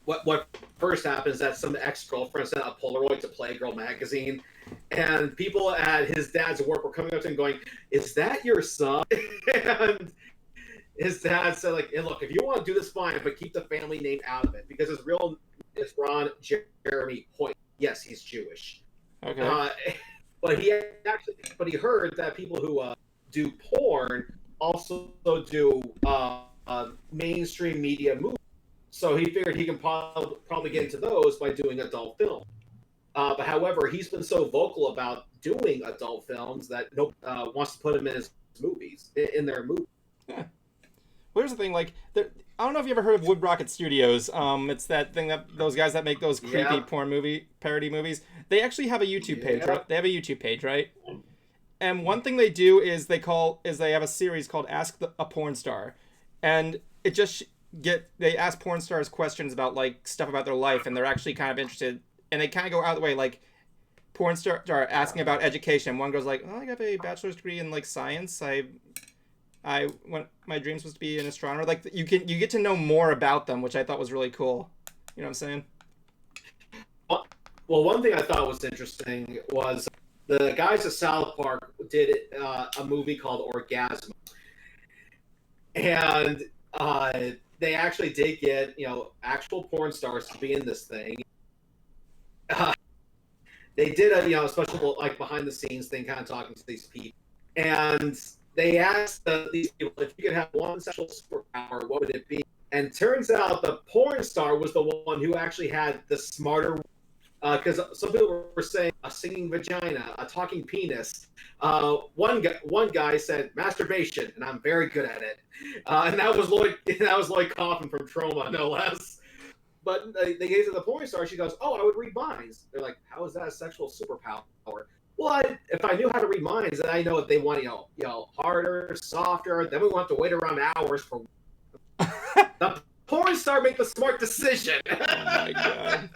what first happened is that some ex-girlfriend sent a Polaroid to Playgirl magazine, and people at his dad's work were coming up to him going, "Is that your son?" And his dad said, "Like, hey, look, if you want to do this, fine, but keep the family name out of it because his real is Ron Jeremy Hoyt. Yes, he's Jewish." Okay. But he heard that people who do porn also do mainstream media movies. So he figured he can probably get into those by doing adult film. But however, he's been so vocal about doing adult films that nobody wants to put him in his movies, in their movies. Yeah. Well, here's the thing, like, I don't know if you ever heard of Wood Rocket Studios. It's that thing that those guys that make those creepy porn parody movies. They actually have a YouTube page. Right? They have a YouTube page, right? And one thing they do is they have a series called Ask a Porn Star, and it just they ask porn stars questions about like stuff about their life, and they're actually kind of interested, and they kind of go out of the way, like porn star asking about education. One goes like, "Oh, I got a bachelor's degree in like science. I when my dreams was to be an astronomer." Like you get to know more about them, which I thought was really cool. You know what I'm saying? Well, one thing I thought was interesting was the guys at South Park did a movie called Orgasmo, and they actually did get actual porn stars to be in this thing. They did a special like behind the scenes thing, kind of talking to these people, and they asked these people if you could have one sexual superpower, what would it be? And turns out the porn star was the one who actually had the smarter. Because some people were saying a singing vagina, a talking penis. One guy said masturbation, and I'm very good at it. And that was Lloyd. That was Lloyd Kaufman from Trauma, no less. But they gave to the porn star. She goes, "Oh, I would read minds." They're like, "How is that a sexual superpower?" Well, if I knew how to read minds, then I know if they want harder, softer. Then we won't have to wait around hours for. The porn star make the smart decision. Oh my god.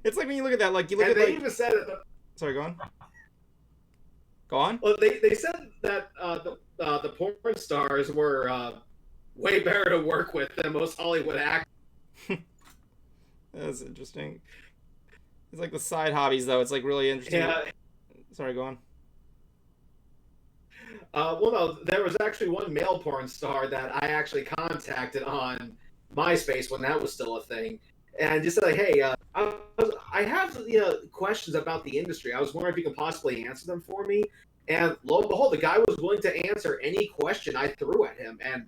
It's like when you look at that, like you look and at they like. even said it. Sorry, go on. Go on. Well, they said that the porn stars were way better to work with than most Hollywood actors. That's interesting. It's like the side hobbies, though. It's like really interesting. Yeah. Sorry, go on. Well, no, there was actually one male porn star that I actually contacted on MySpace when that was still a thing, and just said, like, hey, I have questions about the industry. I was wondering if you could possibly answer them for me. And lo and behold, the guy was willing to answer any question I threw at him, and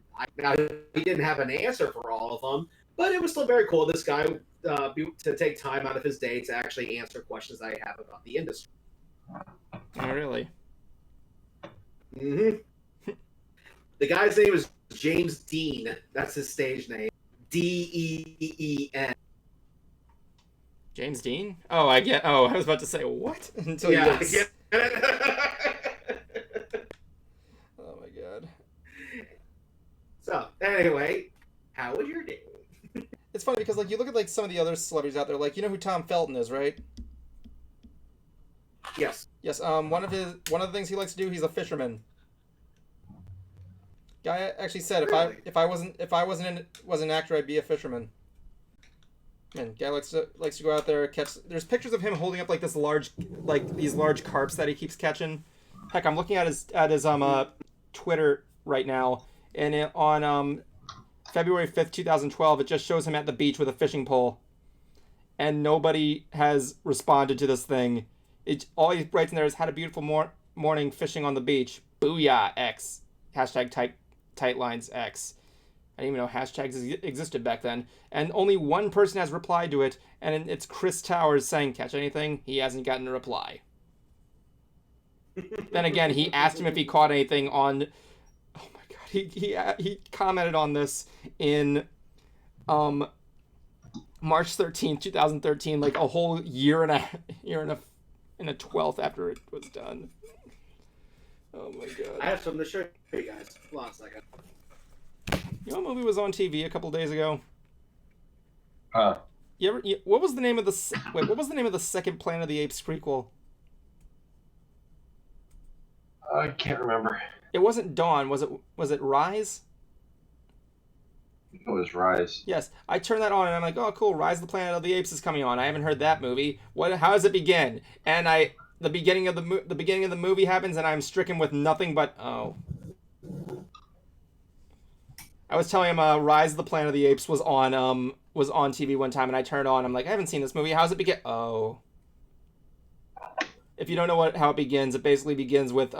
he didn't have an answer for all of them, but it was still very cool. This guy to take time out of his day to actually answer questions I have about the industry. Oh, really? Mm-hmm. The guy's name is James Dean. That's his stage name. Deen. James Dean? Oh, I get. Oh, I was about to say what? Until Yeah, you I get it. Oh my god. So anyway, how was your day? It's funny because like you look at like some of the other celebrities out there, like you know who Tom Felton is, right? Yes. Yes. One of the things he likes to do, he's a fisherman. Guy actually said Really? if I wasn't an actor, I'd be a fisherman. Man, guy likes to go out there catch. There's pictures of him holding up like these large carps that he keeps catching. Heck, I'm looking at his Twitter right now, and on February 5th, 2012, it just shows him at the beach with a fishing pole, and nobody has responded to this thing. All he writes in there is had a beautiful morning fishing on the beach. Booyah X. Hashtag tight lines X. I didn't even know hashtags existed back then. And only one person has replied to it, and it's Chris Towers saying, catch anything? He hasn't gotten a reply. Then again, he asked him if he caught anything on... Oh my god, he commented on this in March 13th, 2013, like a whole year and a 12th after it was done. Oh my god. I have something to show you guys. Hold on a second. You know what movie was on TV a couple days ago? Huh. What was the name of the second Planet of the Apes prequel? I can't remember. It wasn't Dawn, was it Rise? I think it was Rise. Yes. I turned that on and I'm like, oh cool, Rise of the Planet of the Apes is coming on. I haven't heard that movie. How does it begin? And the beginning of the movie happens and I'm stricken with nothing but oh. I was telling him Rise of the Planet of the Apes was on TV one time and I turned on. I'm like, I haven't seen this movie. How does it begin? Oh. If you don't know how it begins, it basically begins with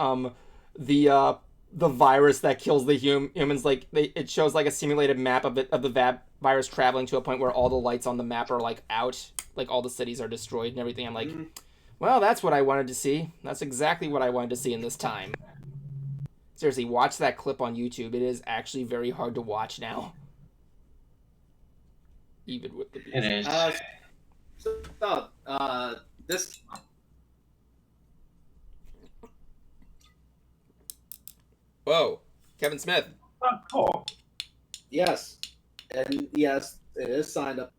the virus that kills the humans. Like it shows like a simulated map of the virus traveling to a point where all the lights on the map are like out, like all the cities are destroyed and everything. I'm like, well, that's what I wanted to see. That's exactly what I wanted to see in this time. Seriously, watch that clip on YouTube. It is actually very hard to watch now. Even with the It is. This. Whoa, Kevin Smith. Oh, cool. Yes, and yes, it is signed up.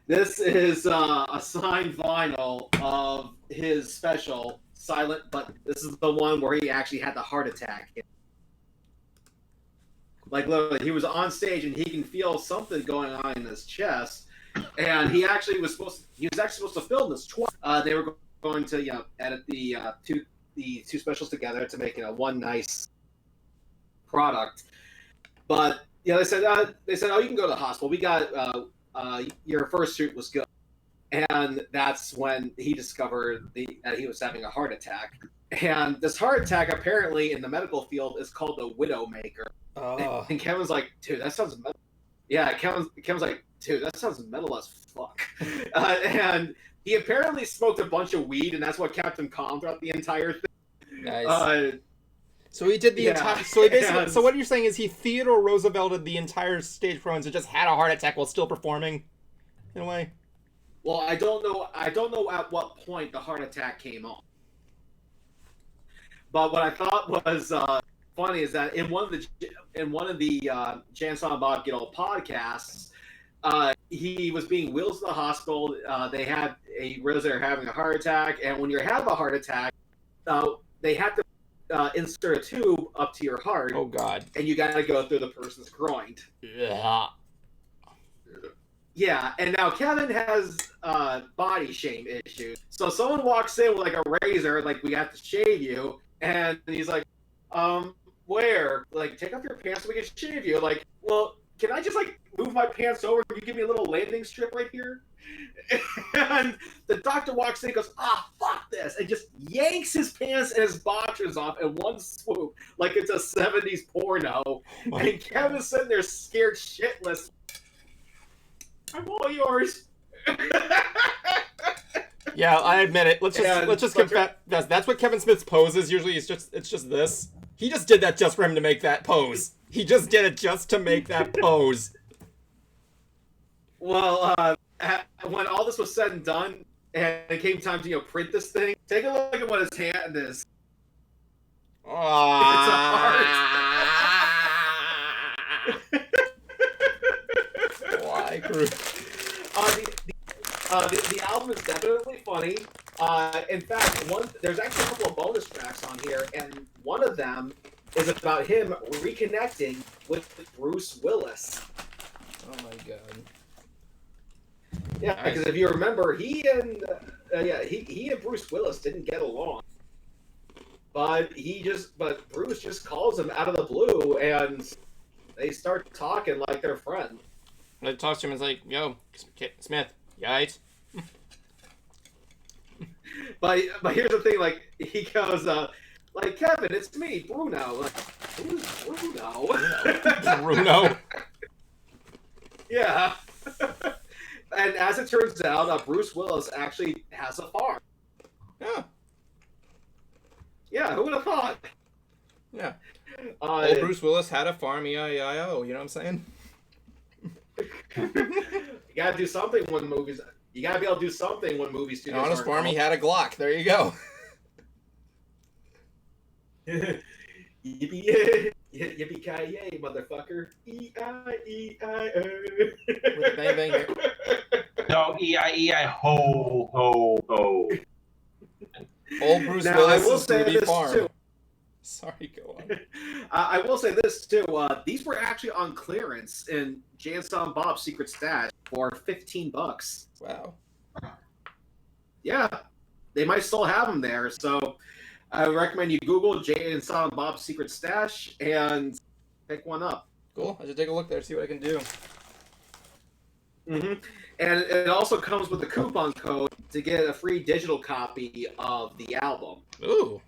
This is a signed vinyl of his special, Silent, but this is the one where he actually had the heart attack. Like literally, he was on stage and he can feel something going on in his chest, and he was actually supposed to film this twice. They were going to edit the two specials together to make one nice product, but they said oh, you can go to the hospital. We got your first shoot was good, and that's when he discovered that he was having a heart attack. And this heart attack apparently in the medical field is called a widowmaker. Oh. And Kevin's like, dude, that sounds metal. Yeah, Kevin's like, dude, that sounds metal as fuck. And he apparently smoked a bunch of weed, and that's what kept him calm throughout the entire thing. Nice. So he did the entire. So he basically. So what you're saying is he Theodore Roosevelted the entire stage performance and just had a heart attack while still performing, in a way. Well, I don't know at what point the heart attack came on. But what I thought was funny is that in one of the Jan Silent Bob Get Old podcasts, he was being wheeled to the hospital. They realized they were having a heart attack, and when you have a heart attack, they have to insert a tube up to your heart, Oh God. and you got to go through the person's groin. Yeah. Yeah, and now Kevin has body shame issues. So someone walks in with like a razor, like, we have to shave you, and he's like, where? Like, take off your pants so we can shave you. Like, well, can I just like move my pants over? Can you give me a little landing strip right here? And the doctor walks in and goes, fuck this, and just yanks his pants and his boxers off in one swoop, like it's a 70s porno. And Kevin's sitting there scared shitless. I'm all yours. Yeah, I admit it. Let's just confess. That's what Kevin Smith's pose is usually. It's just this. He just did that just for him to make that pose. He just did it just to make that pose. Well, when all this was said and done, and it came time to print this thing, take a look at what his hand is. It's a heart. Why, Cruz? The album is definitely funny. In fact, there's actually a couple of bonus tracks on here, and one of them is about him reconnecting with Bruce Willis. Oh my God. Yeah, Nice. because if you remember, he and Bruce Willis didn't get along, but Bruce just calls him out of the blue, and they start talking like they're friends. I talks to him and is like, yo, Smith, you alright? But here's the thing, like, he goes, like, Kevin, it's me, Bruno. Like, who's Bruno? Bruno. Yeah. And as it turns out, Bruce Willis actually has a farm. Yeah. Yeah, who would have thought? Yeah. Old Bruce Willis had a farm, E-I-E-I-O, you know what I'm saying? You gotta do something when movies... You gotta be able to do something when movie studios On his aren't farm, he out. had a Glock. There you go. Yippee Yippee-ki-yay, motherfucker. E-I-E-I-O. With bang bang here. No, E-I-E-I, ho, ho, ho. Old Bruce Now, I will Willis' say Ruby this, Farm. too. Sorry, go on. I will say this, too. These were actually on clearance in Jay and Silent Bob's Secret Stash for $15. Wow. Yeah, they might still have them there. So I recommend you Google Jay and Silent Bob's Secret Stash and pick one up. Cool. I should take a look there, see what I can do. Mm-hmm. And it also comes with a coupon code to get a free digital copy of the album. Ooh.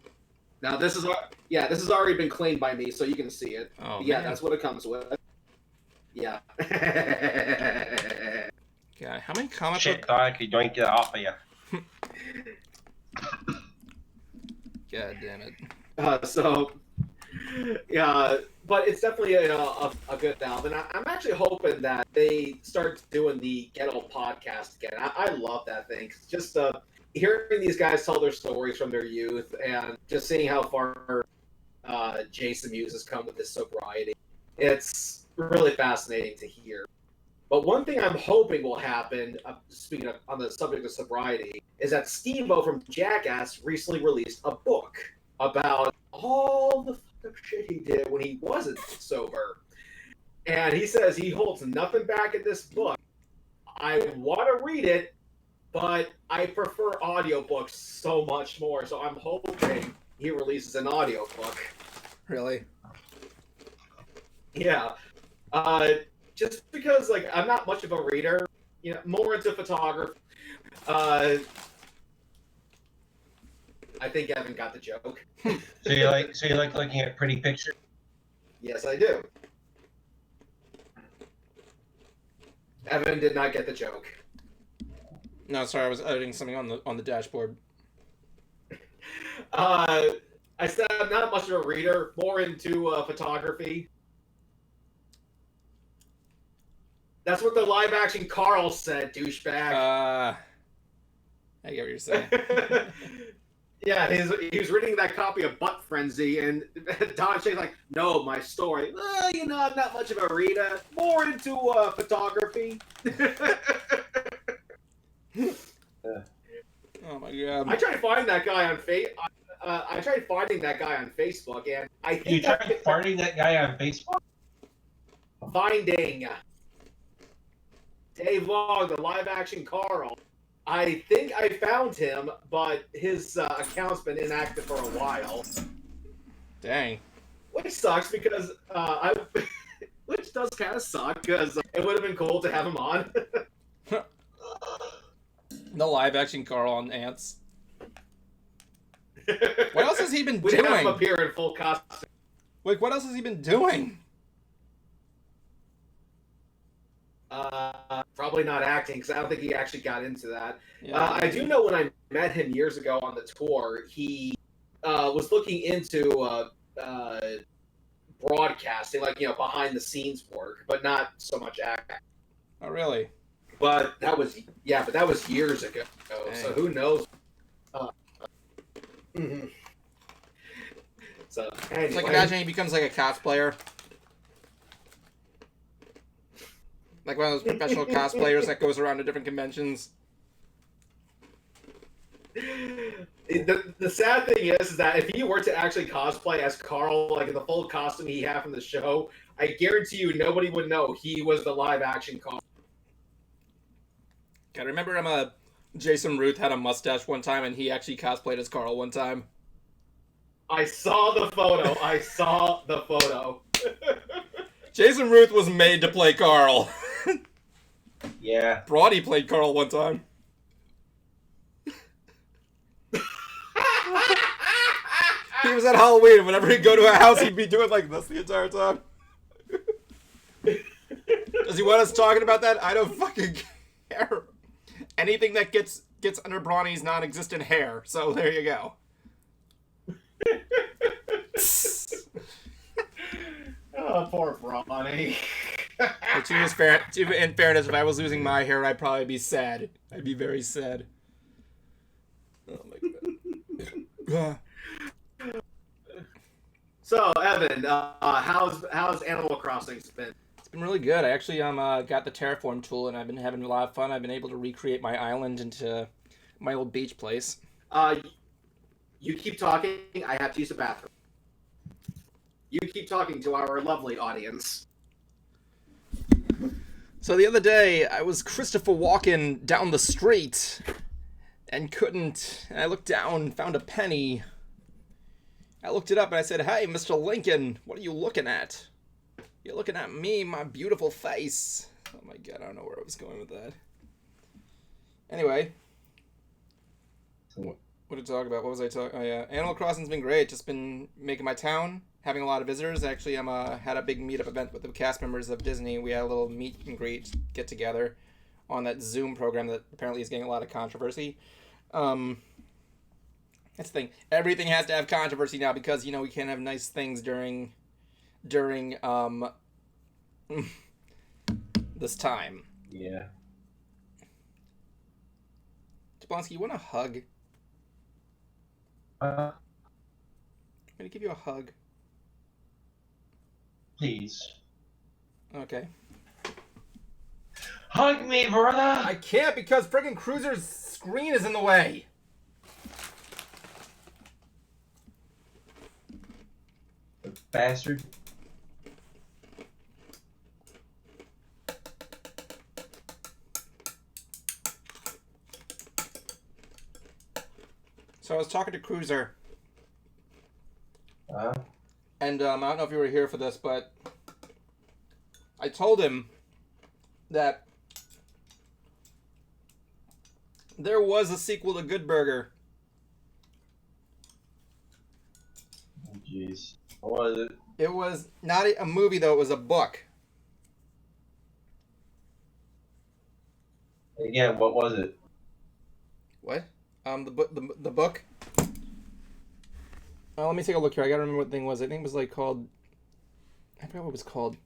Now this has already been claimed by me, so you can see it. Oh, But yeah, man. that's what it comes with. Yeah. God, how many comic Shit, book... thought I could doink it off of you. God damn it. Yeah, but it's definitely a good album. And I'm actually hoping that they start doing the Get Old podcast again. I love that thing. Just hearing these guys tell their stories from their youth and just seeing how far Jason Mewes has come with his sobriety. It's really fascinating to hear. But one thing I'm hoping will happen, speaking of on the subject of sobriety, is that Steve-O from Jackass recently released a book about all the fucked up shit he did when he wasn't sober. And he says he holds nothing back in this book. I want to read it, but I prefer audiobooks so much more. So I'm hoping he releases an audiobook. Really? Yeah. Just because, like, I'm not much of a reader, more into photography. I think Evan got the joke. So you like looking at pretty pictures? Yes, I do. Evan did not get the joke. No, sorry, I was editing something on the dashboard. I said I'm not much of a reader, more into photography. That's what the live-action Carl said, douchebag. I get what you're saying. Yeah, he was reading that copy of Butt Frenzy, and Don Shane's like, no, my story. Well, I'm not much of a reader. More into photography. Oh my god. I tried to find that guy on I tried finding that guy on Facebook, and I think You tried farting that guy on Facebook? finding Dave Long, the live-action Carl. I think I found him, but his account's been inactive for a while, Dang. which sucks because which does kind of suck because it would have been cool to have him on. The live action Carl on Ants. What else has he been We'd have him doing? appear in full costume. Like, what else has he been doing? Probably not acting because I don't think he actually got into that. Yeah. I do know when I met him years ago on the tour, he was looking into broadcasting, like behind the scenes work, but not so much acting. Oh, really? But that was years ago. Dang. So who knows? Mhm. So anyway. It's like, imagine he becomes like a cosplayer. Like one of those professional cosplayers that goes around to different conventions. The sad thing is that if he were to actually cosplay as Carl, like in the full costume he had from the show, I guarantee you nobody would know he was the live action Carl. I remember Jason Ruth had a mustache one time and he actually cosplayed as Carl one time. I saw the photo. Jason Ruth was made to play Carl. Yeah. Brody played Carl one time. He was at Halloween. Whenever he'd go to a house, he'd be doing like this the entire time. Does he want us talking about that? I don't fucking care. Anything that gets under Bronny's non-existent hair. So there you go. Oh, poor Bronny. But in fairness, if I was losing my hair, I'd probably be sad. I'd be very sad. Oh my god. So, Evan, how's Animal Crossing been? It's been really good. I actually got the terraform tool, and I've been having a lot of fun. I've been able to recreate my island into my old beach place. You keep talking. I have to use the bathroom. You keep talking to our lovely audience. So the other day, I was Christopher Walken down the street, and I looked down and found a penny. I looked it up and I said, "Hey, Mr. Lincoln, what are you looking at?" "You're looking at me, my beautiful face." Oh my god, I don't know where I was going with that. Anyway. What did I talk about? What was I talking? Oh yeah, Animal Crossing's been great. Just been making my town, having a lot of visitors. Actually, had a big meetup event with the cast members of Disney. We had a little meet and greet get together on that Zoom program that apparently is getting a lot of controversy. That's the thing. Everything has to have controversy now because we can't have nice things during this time. Yeah. Jablonski, you want a hug? Uh, I'm gonna give you a hug. please. Okay. Hug me, brother! I can't because friggin' Cruiser's screen is in the way. Bastard. So I was talking to Cruiser, Uh, and I don't know if you were here for this, but I told him that there was a sequel to Good Burger. jeez. What was it? It was not a movie, though. It was a book. Again, what was it? What? The book? Let me take a look here. I gotta remember what the thing was. I think it was like called... I forgot what it was called. I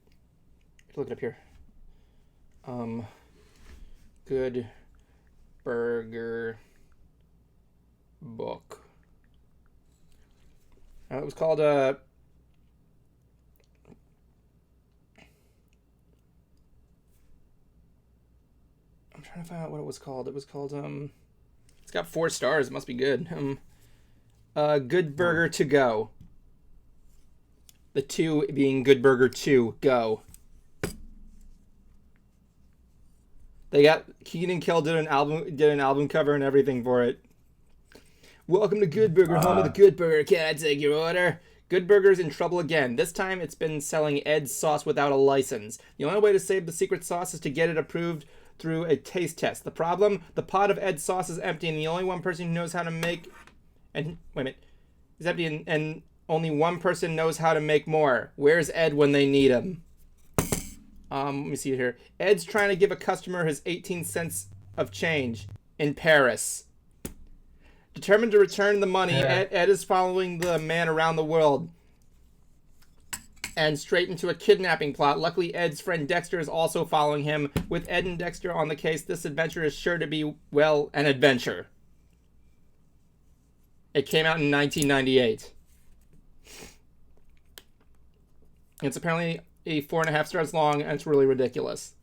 have to look it up here. Good Burger book. It was called, I'm trying to find out what it was called. It was called, it's got 4 stars. It must be good. Good Burger to go. The 2 being Good Burger 2 go. They got Keenan Kel did an album cover and everything for it. Welcome to Good Burger, home of the Good Burger. Can I take your order? Good Burger's in trouble again. This time it's been selling Ed's sauce without a license. The only way to save the secret sauce is to get it approved through a taste test. The problem? The pot of Ed's sauce is empty and the only one person who knows how to make... And, wait a minute. Is empty and only one person knows how to make more. Where's Ed when they need him? Let me see here. Ed's trying to give a customer his 18 cents of change in Paris. Determined to return the money, Ed is following the man around the world and straight into a kidnapping plot. Luckily, Ed's friend Dexter is also following him. With Ed and Dexter on the case, this adventure is sure to be, well, an adventure. It came out in 1998. It's apparently 4.5 stars long, and it's really ridiculous.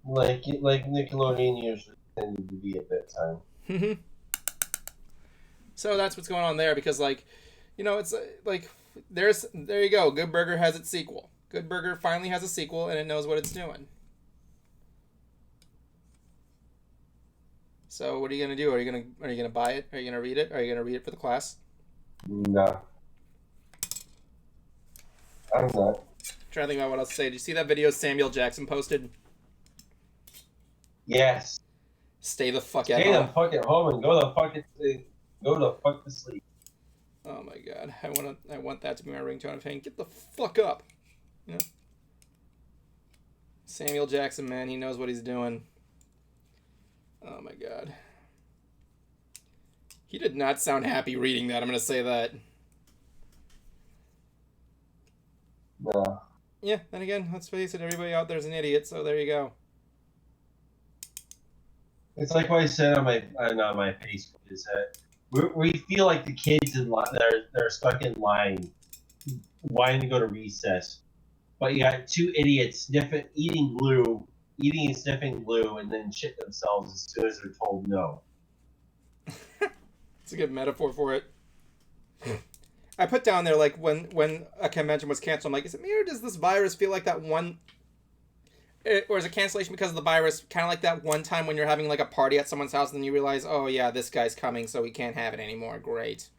Like Nickelodeon usually tended to be at that time. So that's what's going on there, because it's there you go. Good Burger has its sequel. Good Burger finally has a sequel, and it knows what it's doing. So what are you gonna do? Are you gonna buy it? Are you gonna read it? Are you gonna read it for the class? No. I'm not. I'm trying to think about what else to say. Did you see that video Samuel Jackson posted? Yes. Stay the fuck at home. Stay home. the fuck at home and go the fuck to sleep. Oh my god. I want that to be my ringtone of saying, get the fuck up. You know? Samuel Jackson, man, he knows what he's doing. Oh my god. He did not sound happy reading that, I'm gonna say that. No. Yeah, then again, let's face it, everybody out there's an idiot, so there you go. It's like what I said on my Facebook is that we feel like the kids that are stuck in line, wanting to go to recess, but you got 2 idiots eating and sniffing glue, and then shit themselves as soon as they're told no. It's a good metaphor for it. I put down there, like, when a convention was canceled, I'm like, is it me or does this virus feel like that one... Or is it cancellation because of the virus? Kind of like that one time when you're having, like, a party at someone's house and then you realize, oh, yeah, this guy's coming, so we can't have it anymore. Great.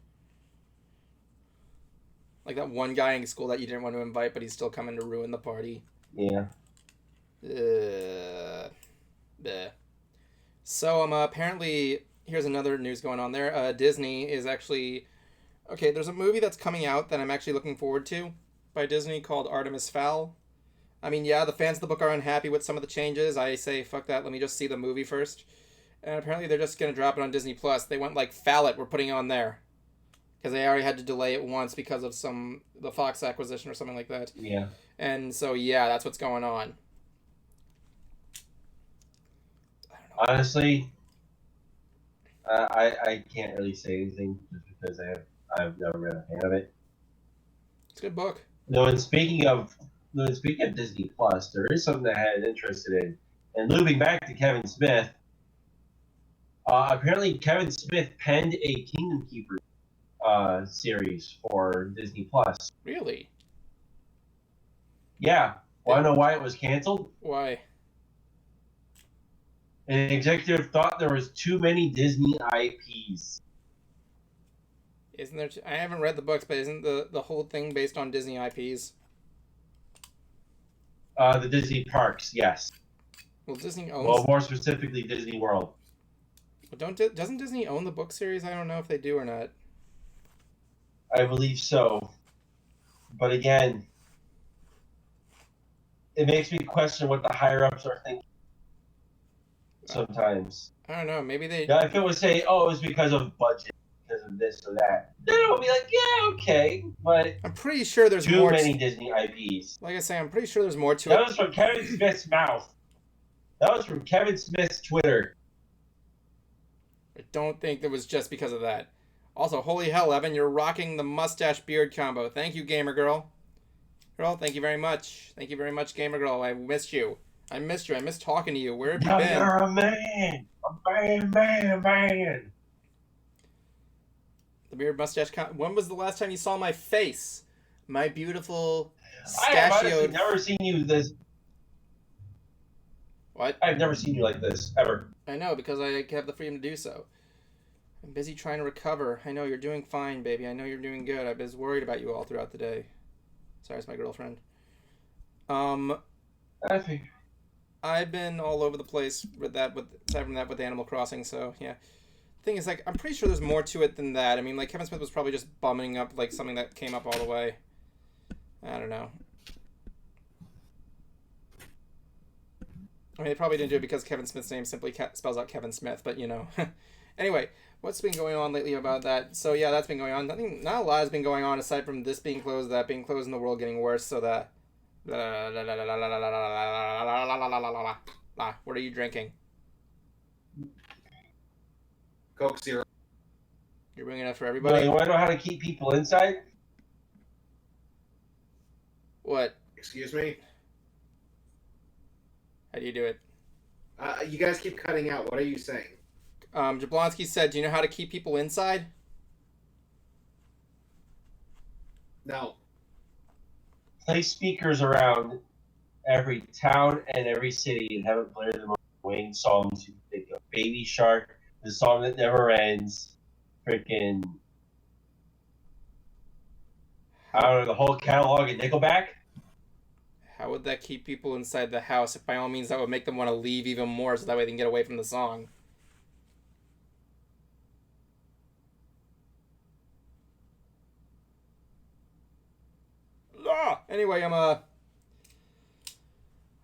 Like that one guy in school that you didn't want to invite, but he's still coming to ruin the party. Yeah. Bleh. So, apparently, here's another news going on there. Disney is actually... Okay, there's a movie that's coming out that I'm actually looking forward to by Disney called Artemis Fowl. I mean, yeah, the fans of the book are unhappy with some of the changes. I say, fuck that, let me just see the movie first. And apparently they're just going to drop it on Disney+. They went like, Fallet, we're putting it on there. Because they already had to delay it once because of the Fox acquisition or something like that. Yeah. And so, yeah, that's what's going on. I don't know. Honestly, I can't really say anything just because I've never been a fan of it. It's a good book. No, and speaking of Disney Plus, there is something that I had interested in. And looping back to Kevin Smith, apparently Kevin Smith penned a Kingdom Keepers series for Disney Plus. Really? Yeah. Want to know why it was canceled? Why? An executive thought there was too many Disney IPs. Isn't there? I haven't read the books, but isn't the whole thing based on Disney IPs? The Disney parks, yes. Well, Disney owns. Well, more specifically, Disney World. Doesn't Disney own the book series? I don't know if they do or not. I believe so. But again, it makes me question what the higher-ups are thinking sometimes. I don't know. Maybe they... Now, if it was say, oh, it was because of budget, because of this or that, then it would be like, yeah, okay. But I'm pretty sure there's too more... many Disney IPs. Like I say, I'm pretty sure there's more to it. That was from Kevin Smith's mouth. That was from Kevin Smith's Twitter. I don't think it was just because of that. Also, holy hell, Evan, you're rocking the mustache beard combo. Thank you, Gamer Girl. Girl, thank you very much. Thank you very much, Gamer Girl. I missed you. I missed you. I missed talking to you. Where have you been? You're a man. Man. The beard mustache. When was the last time you saw my face? My beautiful I have honestly stachioed. never seen you this. What? I've never seen you like this ever. I know, because I have the freedom to do so. I'm busy trying to recover. I know you're doing fine, baby. I know you're doing good. I was worried about you all throughout the day. Sorry, it's my girlfriend. I think. I've been all over the place with that, aside from that, with Animal Crossing. So yeah, thing is, like, I'm pretty sure there's more to it than that. I mean, like, Kevin Smith was probably just bumming up like something that came up all the way. I don't know. I mean, they probably didn't do it because Kevin Smith's name simply spells out Kevin Smith, but you know. Anyway, what's been going on lately about that? So yeah, that's been going on. Not a lot has been going on aside from this being closed, that being closed, and the world getting worse. So that. What are you drinking? Coke Zero. You're bringing it for Well, everybody? you want to know how to keep people inside? What? Excuse me? How do you do it? You guys keep cutting out. What are you saying? Jablonski said, do you know how to keep people inside? No. Place speakers around every town and every city and have it play them Wayne songs. You think of Baby Shark, The Song That Never Ends, freaking, I don't know, the whole catalog of Nickelback. How would that keep people inside the house? If by all means that would make them want to leave even more so that way they can get away from the song. Anyway, Have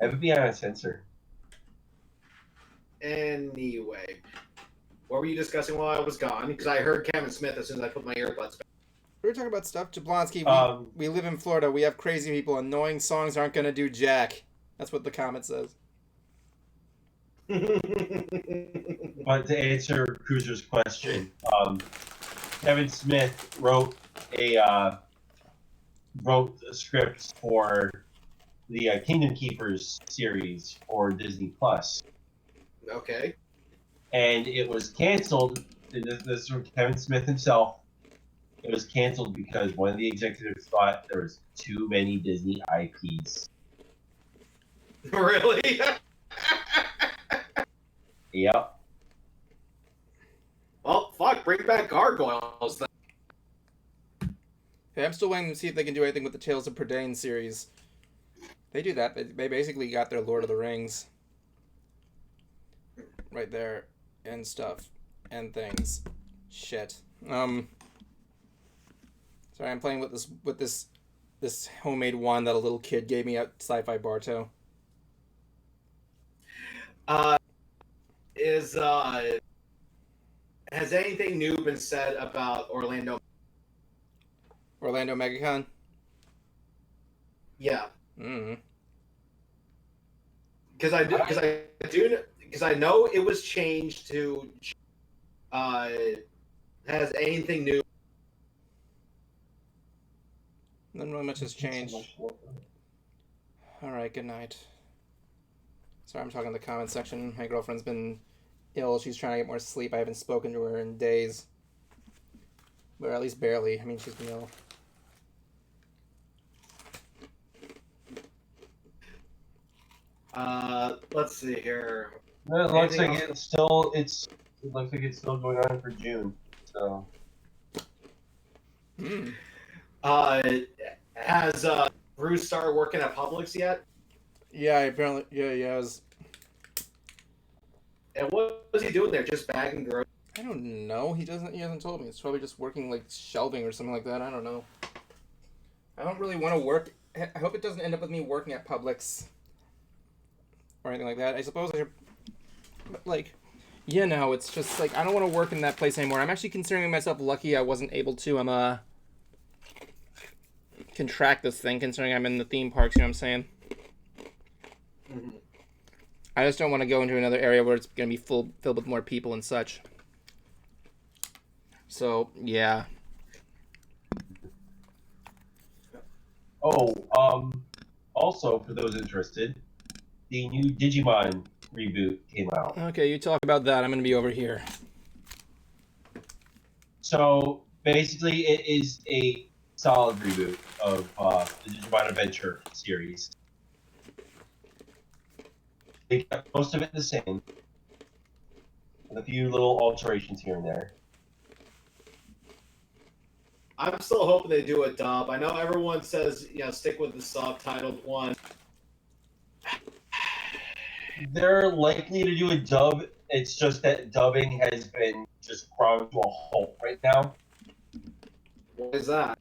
it be on a sensor. Anyway. What were you discussing while I was gone? Because I heard Kevin Smith as soon as I put my earbuds back. we were talking about stuff. Jablonski, we live in Florida. We have crazy people. Annoying songs aren't going to do jack. That's what the comment says. But to answer Cruiser's question, Kevin Smith wrote a script for the Kingdom Keepers series for Disney Plus, Okay. and it was canceled. This is from Kevin Smith himself. It was canceled because one of the executives thought there was too many Disney IPs. Really? Yep. Well, fuck, bring back gargoyles then. Hey, I'm still waiting to see if they can do anything with the Tales of Prydain series. They do that. They basically got their Lord of the Rings right there and stuff and things. Shit. Sorry, I'm playing with this homemade wand that a little kid gave me at Sci-Fi Bartow. Has anything new been said about Orlando? Orlando MegaCon? Yeah. Mm-hmm. Because I know it was changed to. Has anything new? Not really much has changed. Alright, good night. Sorry, I'm talking in the comment section. My girlfriend's been ill. She's trying to get more sleep. I haven't spoken to her in days. Or at least barely. I mean, she's been ill. Let's see here. It looks like it's still going on for June. So. Has Bruce started working at Publix yet? Yeah, apparently. Yeah, he has. And what was he doing there? Just bagging groceries? I don't know. He hasn't told me. It's probably just working like shelving or something like that. I don't know. I don't really want to work. I hope it doesn't end up with me working at Publix or anything like that. I suppose I should. But like, you know, it's just like I don't want to work in that place anymore. I'm actually considering myself lucky I wasn't able to contract this thing, considering I'm in the theme parks. You know what I'm saying? Mm-hmm. I just don't want to go into another area where it's going to be filled with more people and such. So, yeah. Oh, also, for those interested, the new Digimon reboot came out. Okay, you talk about that. I'm going to be over here. So basically, it is a solid reboot of the Digimon Adventure series. They kept most of it the same, with a few little alterations here and there. I'm still hoping they do a dub. I know everyone says, stick with the subtitled one. They're likely to do a dub. It's just that dubbing has been just ground to a halt right now. What is that?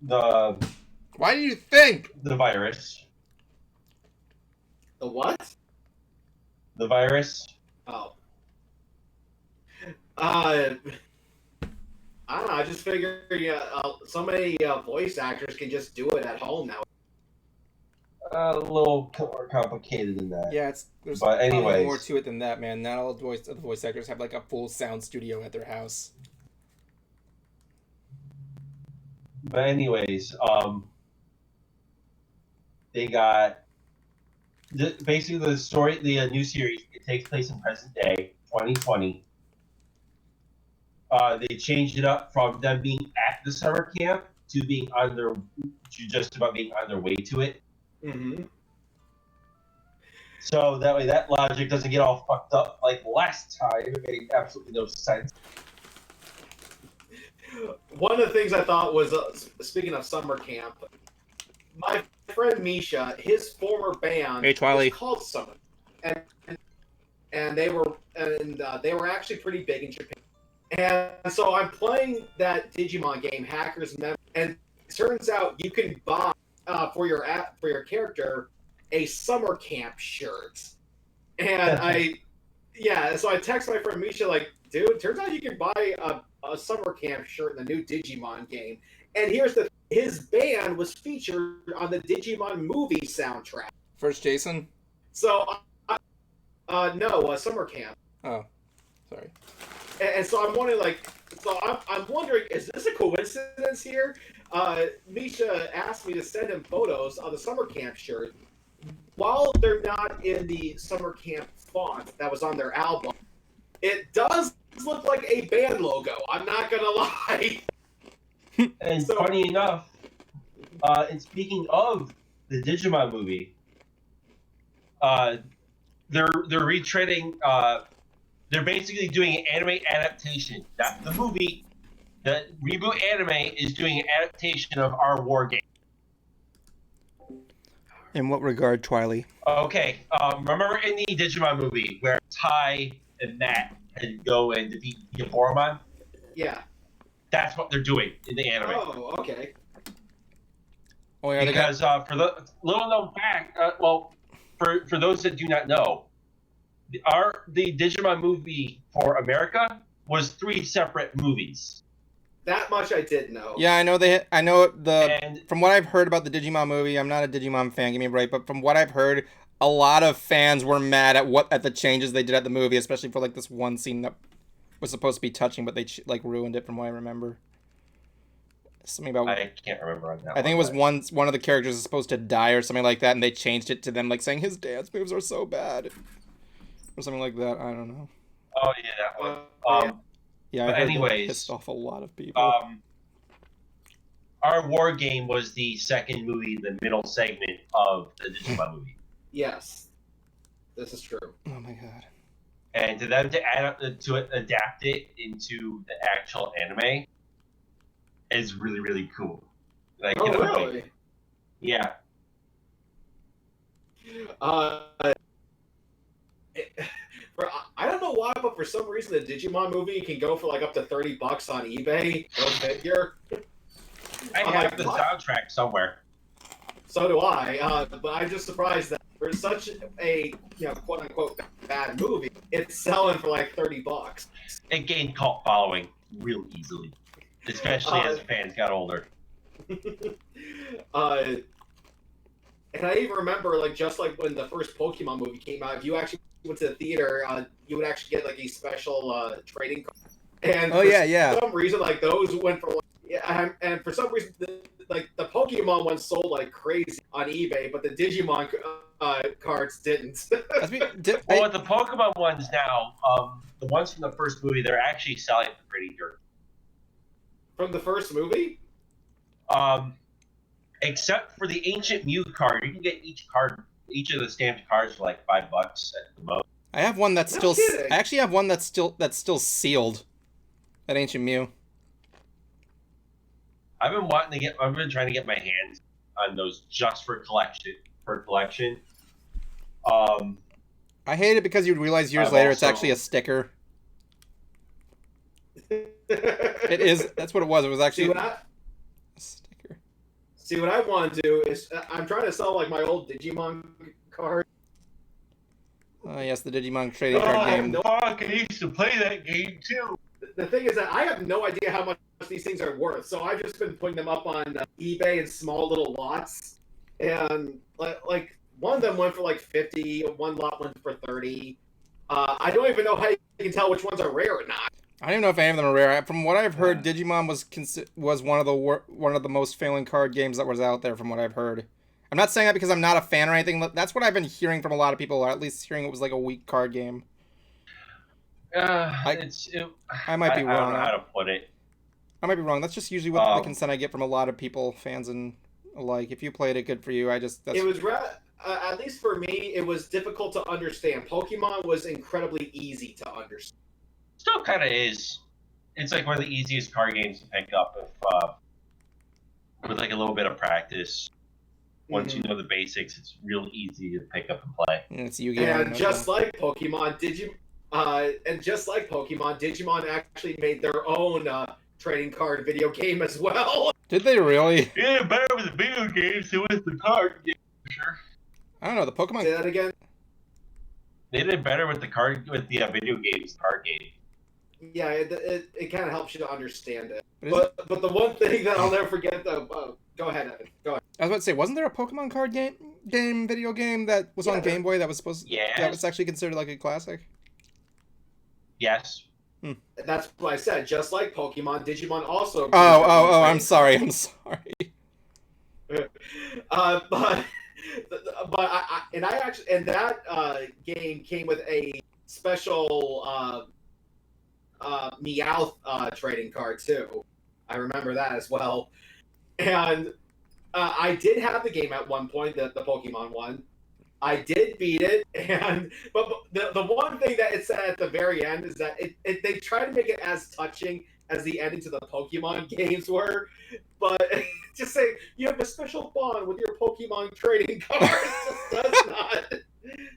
Why do you think? The virus. The what? The virus. Oh. I don't know. I just figure so many voice actors can just do it at home now. A little more complicated than that. Yeah, there's But probably anyways. more to it than that, man. Not all the voice actors have like a full sound studio at their house. But anyways, they got basically the story. The new series, it takes place in present day, 2020. They changed it up from them being at the summer camp to being just about being on their way to it. Mm-hmm. So that way, that logic doesn't get all fucked up like last time. It made absolutely no sense. One of the things I thought was, speaking of summer camp, my friend Misha, his former band Hey, Twiley. was called Summer, and they were actually pretty big in Japan. And so I'm playing that Digimon game, Hacker's Memory, and it turns out you can buy for your character a summer camp shirt. And so I text my friend Misha like, dude, turns out you can buy a summer camp shirt in the new Digimon game. And his band was featured on the Digimon movie soundtrack. First Jason? So, no, summer camp. Oh, sorry. And so I'm wondering, I'm wondering, is this a coincidence here? Misha asked me to send him photos of the summer camp shirt. While they're not in the summer camp font that was on their album, it does look like a band logo. I'm not gonna lie. And funny enough, and speaking of the Digimon movie, they're retreading. They're basically doing an anime adaptation. Not the movie. The reboot anime is doing an adaptation of our war game. In what regard, Twiley? Okay, remember in the Digimon movie where Tai and Matt had to go and defeat Yaboromon? Yeah. That's what they're doing in the anime. Oh, okay. Oh, yeah, Because for the little known fact, for those that do not know, the Digimon movie for America was 3 separate movies. That much I did know. Yeah, I know from what I've heard about the Digimon movie, I'm not a Digimon fan, get me right, but from what I've heard, a lot of fans were mad at the changes they did at the movie, especially for like this one scene that was supposed to be touching, but they ruined it from what I remember. Something about I can't remember on that. I think it was one of the characters is supposed to die or something like that, and they changed it to them like saying his dance moves are so bad, or something like that. I don't know. Oh yeah, that one. Yeah, but I heard anyways, that pissed off a lot of people. Our war game was the second movie, the middle segment of the Digimon movie. Yes, this is true. Oh my god! And to them to adapt it into the actual anime is really really cool. Like, Oh, really? Yeah. I don't know why, but for some reason the Digimon movie can go for like up to $30 on eBay. Go figure. I have the soundtrack somewhere. So do I. But I'm just surprised that for such a quote unquote bad movie, it's selling for like $30. It gained cult following real easily, especially as fans got older. And I even remember, just like when the first Pokemon movie came out, if you actually went to the theater, you would actually get like a special trading card. And for some reason, those went for and for some reason, the Pokemon ones sold like crazy on eBay, but the Digimon cards didn't. Well, with the Pokemon ones now, the ones from the first movie, they're actually selling for pretty dear. From the first movie? Except for the Ancient Mew card, you can get each of the stamped cards for like $5 at the most. I have one that's No still. kidding. I actually have one that's still sealed. That Ancient Mew. I've been trying to get my hands on those just for collection. I hate it because you realize years later it's actually a sticker. It is. That's what it was. It was actually a sticker. See, what I want to do is I'm trying to sell like my old Digimon card. Oh yes, the Digimon trading card game. I used to play that game too. The thing is that I have no idea how much these things are worth, so I've just been putting them up on eBay in small little lots, and like one of them went for like 50, one lot went for 30. I don't even know how you can tell which ones are rare or not. I don't even know if any of them are rare. From what I've heard, Digimon was one of the most failing card games that was out there. From what I've heard, I'm not saying that because I'm not a fan or anything. That's what I've been hearing from a lot of people, or at least hearing it was like a weak card game. I might be wrong. I don't know how to put it. I might be wrong. That's just usually what the consent I get from a lot of people, fans and alike. If you played it, good for you. It was at least for me, it was difficult to understand. Pokemon was incredibly easy to understand. Still kind of is. It's like one of the easiest card games to pick up with like a little bit of practice. Once you know the basics, it's real easy to pick up and play. And it's Yu-Gi-Oh! And just like Pokemon, Digimon actually made their own trading card video game as well. Did they really? Yeah, better with the video games than with the card game, for sure. I don't know. The Pokemon. Say that again. They did better with the video games card game. Yeah, it kind of helps you to understand it. But the one thing that I'll never forget though. Go ahead, Evan. Go ahead. I was about to say, wasn't there a Pokemon card game video game that was on Game Boy that was supposed to, that was actually considered like a classic? Yes. That's what I said. Just like Pokemon, Digimon also. I'm sorry. That game came with a special Meowth trading card too. I remember that as well. And I did have the game at one point, the Pokemon one. I did beat it, but the one thing that it said at the very end is that they try to make it as touching as the endings of the Pokemon games were, but just say you have a special bond with your Pokemon trading card just does not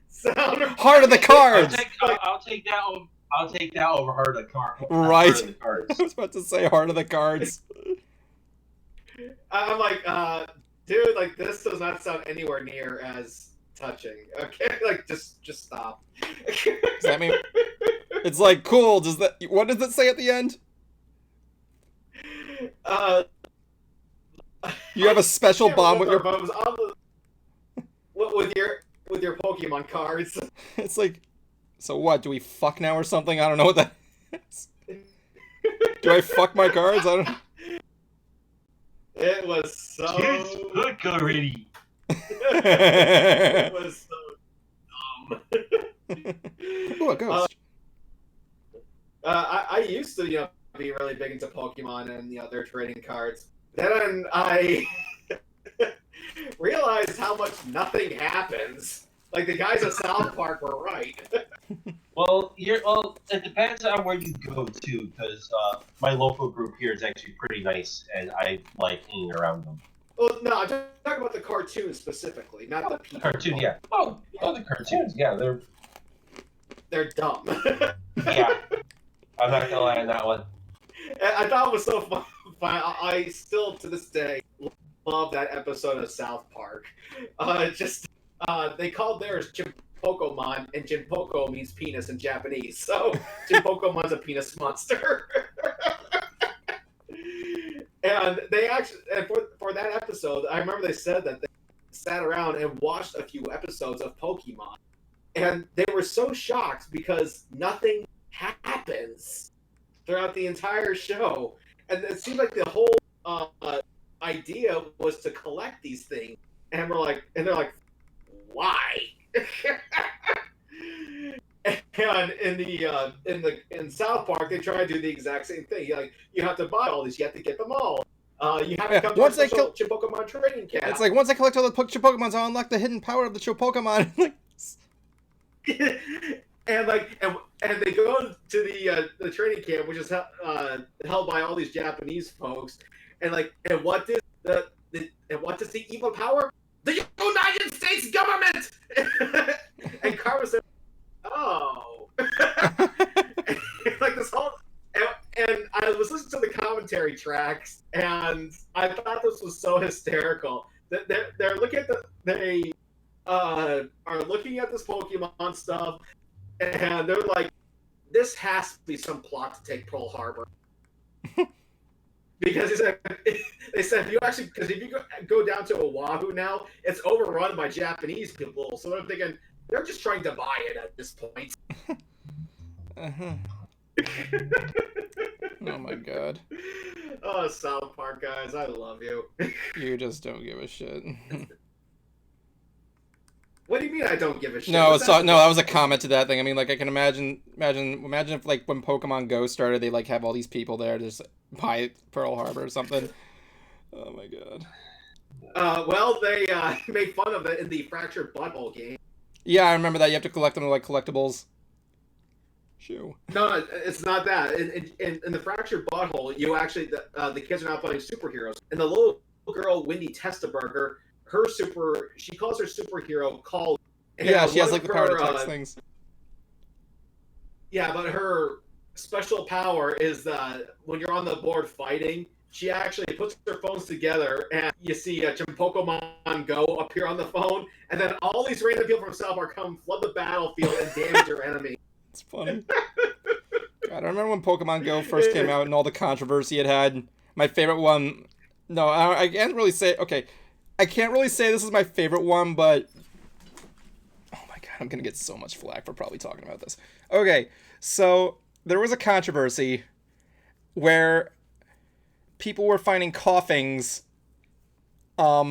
sound right. Heart of the Cards. I'll take that one. I'll take that over Heart of the Cards. Right. Heart of the Cards. I was about to say Heart of the Cards. I'm like, dude, like this does not sound anywhere near as touching. Okay, like just stop. Does that mean it's like cool? What does it say at the end? You have a special bond with your Pokemon cards. It's like, so what? Do we fuck now or something? I don't know what that is. Do I fuck my cards? I don't know. It was so. Just look already. It was so dumb. Ooh, a ghost. I used to, be really big into Pokemon and their trading cards. Then I realized how much nothing happens. Like the guys at South Park were right. Well, it depends on where you go to, because my local group here is actually pretty nice, and I like hanging around them. Well, no, I'm talking about the cartoons specifically, not the people. Cartoon, yeah. Oh, the cartoons, yeah, they're dumb. Yeah, I'm not gonna lie on that one. I thought it was so fun. I still, to this day, love that episode of South Park. They called theirs Jinpokomon, and Jinpoko means penis in Japanese. So Jinpokomon's a penis monster. And they actually, for that episode, I remember they said that they sat around and watched a few episodes of Pokemon, and they were so shocked because nothing happens throughout the entire show, and it seemed like the whole idea was to collect these things, and they're like, why? And in South Park, they try to do the exact same thing. You have to buy all these, you have to get them all. You have to come to a special Chipokemon training camp. It's like once I collect all the Pokemons, I'll unlock the hidden power of the Chipokemon. and they go to the training camp, which is held by all these Japanese folks, and what does the evil power? The United States government. And Karma said, "Oh." Like this whole, and I was listening to the commentary tracks, and I thought this was so hysterical. That they're looking at they are looking at this Pokemon stuff, and they're like, "This has to be some plot to take Pearl Harbor." Because they said because if you go down to Oahu now, it's overrun by Japanese people, so they're thinking they're just trying to buy it at this point. Oh my god. Oh, South Park guys, I love you. You just don't give a shit. What do you mean I don't give a shit? No, that was a comment to that thing. I mean, like, I can imagine if, like, when Pokemon Go started, they, like, have all these people there to just buy Pearl Harbor or something. Oh my god. Well, they made fun of it in the Fractured Butthole game. Yeah, I remember that. You have to collect them like collectibles. Shoo. No, it's not that. In the Fractured Butthole, you actually the kids are now playing superheroes, and the little girl Wendy Testaburger, she calls her superhero called. Yeah, she has like the power to text things. Yeah, but her special power is that when you're on the board fighting, she actually puts her phones together, and you see a Pokemon Go appear on the phone, and then all these random people from South Park come flood the battlefield and damage your enemy. It's funny. God, I remember when Pokemon Go first came out and all the controversy it had. My favorite one. No, I can't really say. Okay, I can't really say this is my favorite one, but oh my god, I'm gonna get so much flack for probably talking about this. Okay, so there was a controversy where people were finding coughings. Oh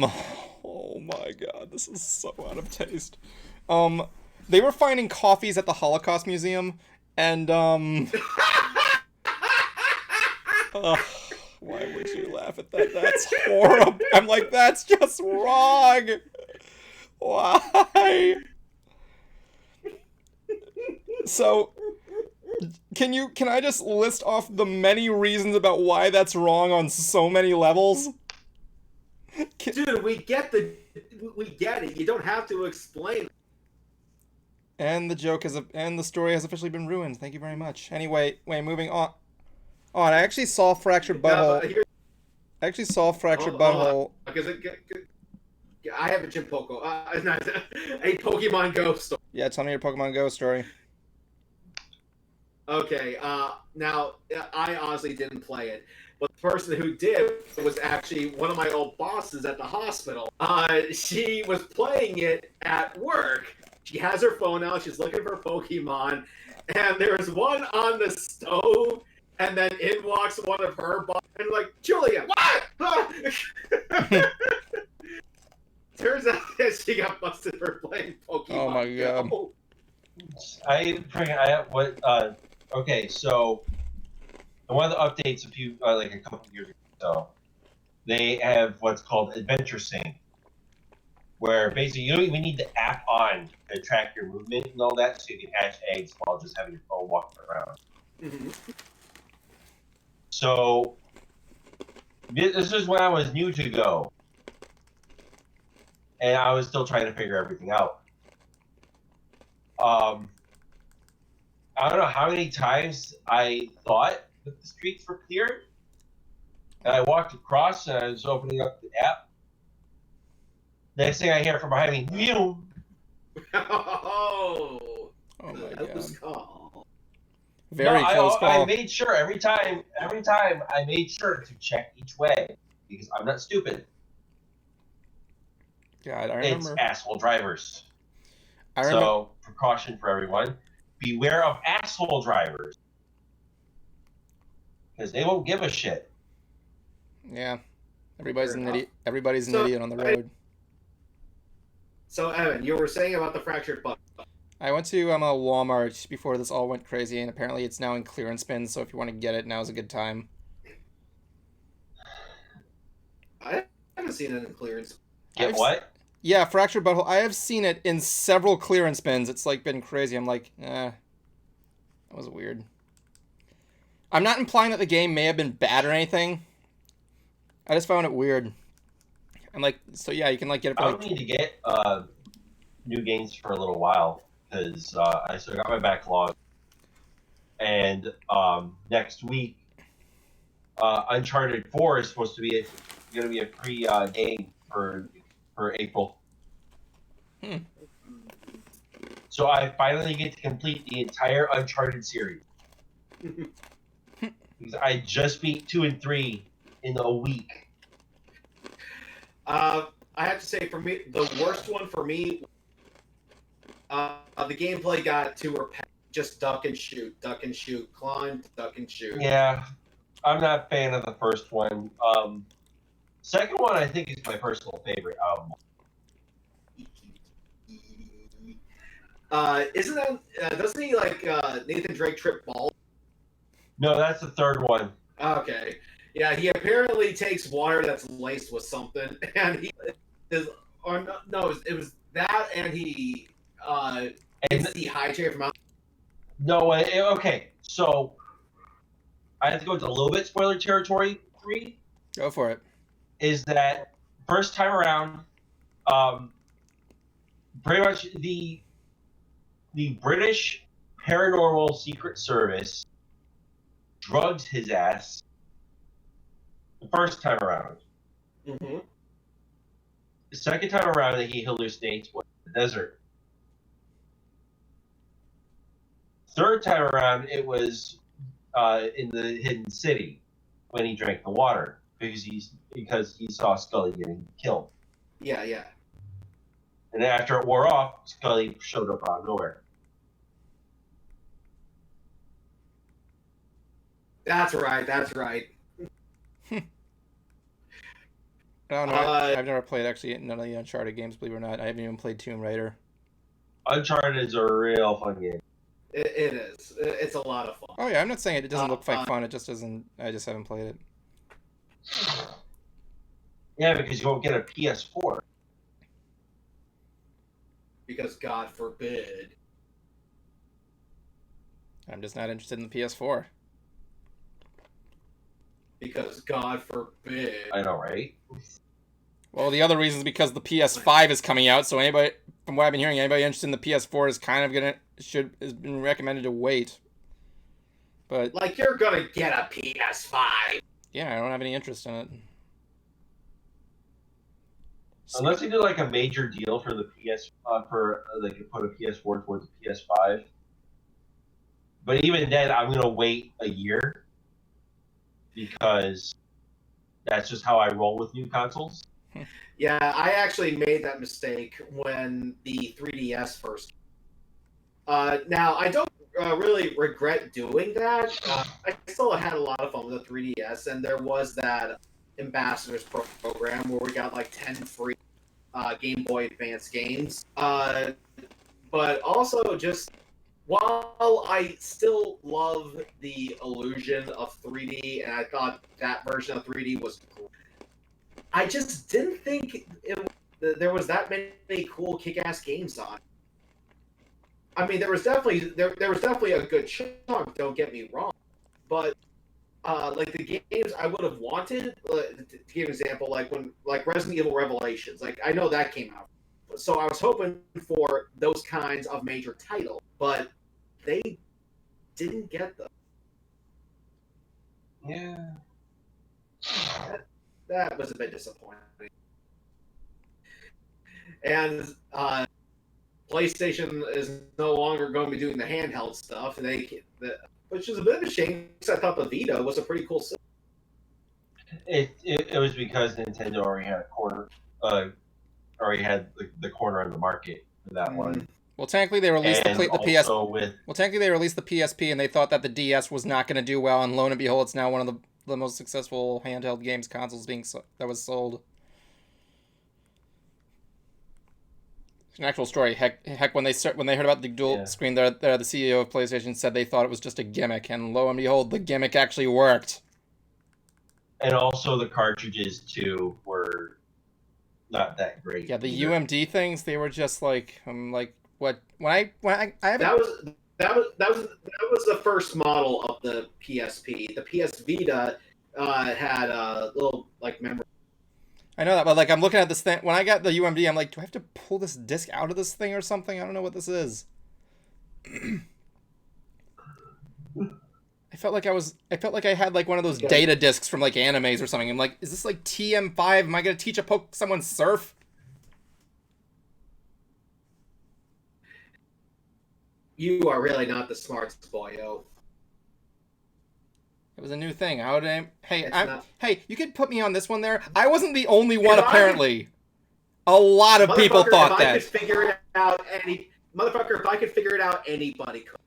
my god, this is so out of taste. They were finding coffees at the Holocaust Museum, and why would you laugh at that? That's horrible. I'm like, that's just wrong. Why? So, can I just list off the many reasons about why that's wrong on so many levels? Dude, we get it. You don't have to explain. And the story has officially been ruined. Thank you very much. Anyway, moving on. I actually saw Fractured Butthole. Butthole. Because I have a Chimpoco. A Pokemon Go story. Yeah, tell me your Pokemon Go story. Okay. Now I honestly didn't play it, but the person who did was actually one of my old bosses at the hospital. She was playing it at work. She has her phone out. She's looking for Pokemon, and there's one on the stove. And then in walks one of her boss, and like, Julia, what? Turns out that she got busted for playing Pokemon. Oh my god. Okay, so one of the updates a couple of years ago, they have what's called Adventure Sync, where basically you don't even need the app on to track your movement and all that, so you can hatch eggs while just having your phone walking around. Mm-hmm. So this is when I was new to Go, and I was still trying to figure everything out. I don't know how many times I thought that the streets were cleared, and I walked across and I was opening up the app. Next thing I hear from behind me, mew. Oh my that god. was call. Very close call. I made sure every time I made sure to check each way because I'm not stupid. God, I It's remember. asshole drivers. I remember. So, precaution for everyone. Beware of asshole drivers. Because they won't give a shit. Yeah. Everybody's Fair an enough. idiot. Everybody's an So, idiot on the road. So Evan, you were saying about the fractured butthole. I went to a Walmart before this all went crazy, and apparently it's now in clearance bins. So if you want to get it, now's a good time. I haven't seen it in clearance. Get what? Yeah, fractured butthole. I have seen it in several clearance bins. It's like been crazy. I'm like, that was weird. I'm not implying that the game may have been bad or anything. I just found it weird. I'm like, so yeah, you can like get it. For, I don't need to get new games for a little while because I still got my backlog, and next week, Uncharted 4 is supposed to be going to be a pre game for April. So I finally get to complete the entire Uncharted series. Because I just beat 2 and 3 in a week. I have to say, for me, the worst one for me, the gameplay got too repetitive. Just duck and shoot, climb, duck and shoot. Yeah, I'm not a fan of the first one. Second one, I think, is my personal favorite. Isn't that doesn't he like Nathan Drake trip ball? No, that's the third one. Okay, yeah, he apparently takes water that's laced with something, and he is, or no, it was that, and he gets dehydrated from out. No, okay, so I have to go into a little bit spoiler territory. 3 go for it. is that first time around, pretty much the British Paranormal Secret Service drugs his ass the first time around. Mm-hmm. The second time around that he hallucinates was in the desert. Third time around, it was in the hidden city when he drank the water because he saw Scully getting killed. Yeah, yeah. And then after it wore off, Scully showed up out of nowhere. That's right. I don't know. I've never played actually none of the Uncharted games, believe it or not. I haven't even played Tomb Raider. Uncharted is a real fun game. It is. It's a lot of fun. Oh yeah, I'm not saying it doesn't look like fun. It just doesn't. I just haven't played it. Yeah, because you won't get a PS4. Because God forbid. I'm just not interested in the PS4. Because God forbid. I know, right? Well, the other reason is because the PS5 is coming out, so anybody, from what I've been hearing, anybody interested in the PS4 is kind of has been recommended to wait. But like you're gonna get a PS5. Yeah, I don't have any interest in it. Unless they do like a major deal for the PS, for they could put a PS4 towards the PS5. But even then, I'm gonna wait a year because that's just how I roll with new consoles. Yeah, I actually made that mistake when the 3DS first. Now I don't really regret doing that. I still had a lot of fun with the 3DS, and there was that Ambassadors program where we got like 10 free Game Boy Advance games. But also, just while I still love the illusion of 3D, and I thought that version of 3D was cool, I just didn't think there was that many cool kick-ass games on. I mean, there was definitely a good chunk. Don't get me wrong, but like the games I would have wanted. To give an example, like Resident Evil Revelations. Like I know that came out, so I was hoping for those kinds of major titles, but they didn't get them. Yeah. That was a bit disappointing. And PlayStation is no longer going to be doing the handheld stuff. Which is a bit of a shame because I thought the Vita was a pretty cool system. It was because Nintendo already had a corner, already had the corner on the market for that one. Well, technically they released the PS. Well, technically they released the PSP, and they thought that the DS was not going to do well, and lo and behold, it's now one of the most successful handheld games consoles that was sold. It's an actual story. Heck, when they heard about the dual screen, the CEO of PlayStation said they thought it was just a gimmick, and lo and behold, the gimmick actually worked. And also the cartridges too were not that great. Yeah, the either. UMD things, they were just like what I haven't. That was the first model of the PSP. The PS Vita had a little like memory. I know that, but like I'm looking at this thing. When I got the UMD, I'm like, do I have to pull this disc out of this thing or something? I don't know what this is. I felt like I had like one of those data discs from like animes or something. I'm like, is this like TM5? Am I gonna teach someone surf? You are really not the smartest boyo. It was a new thing. How did I? Hey, Not... hey, you could put me on this one there. I wasn't the only one, apparently. A lot of people thought that. If I could figure it out, if I could figure it out, anybody could.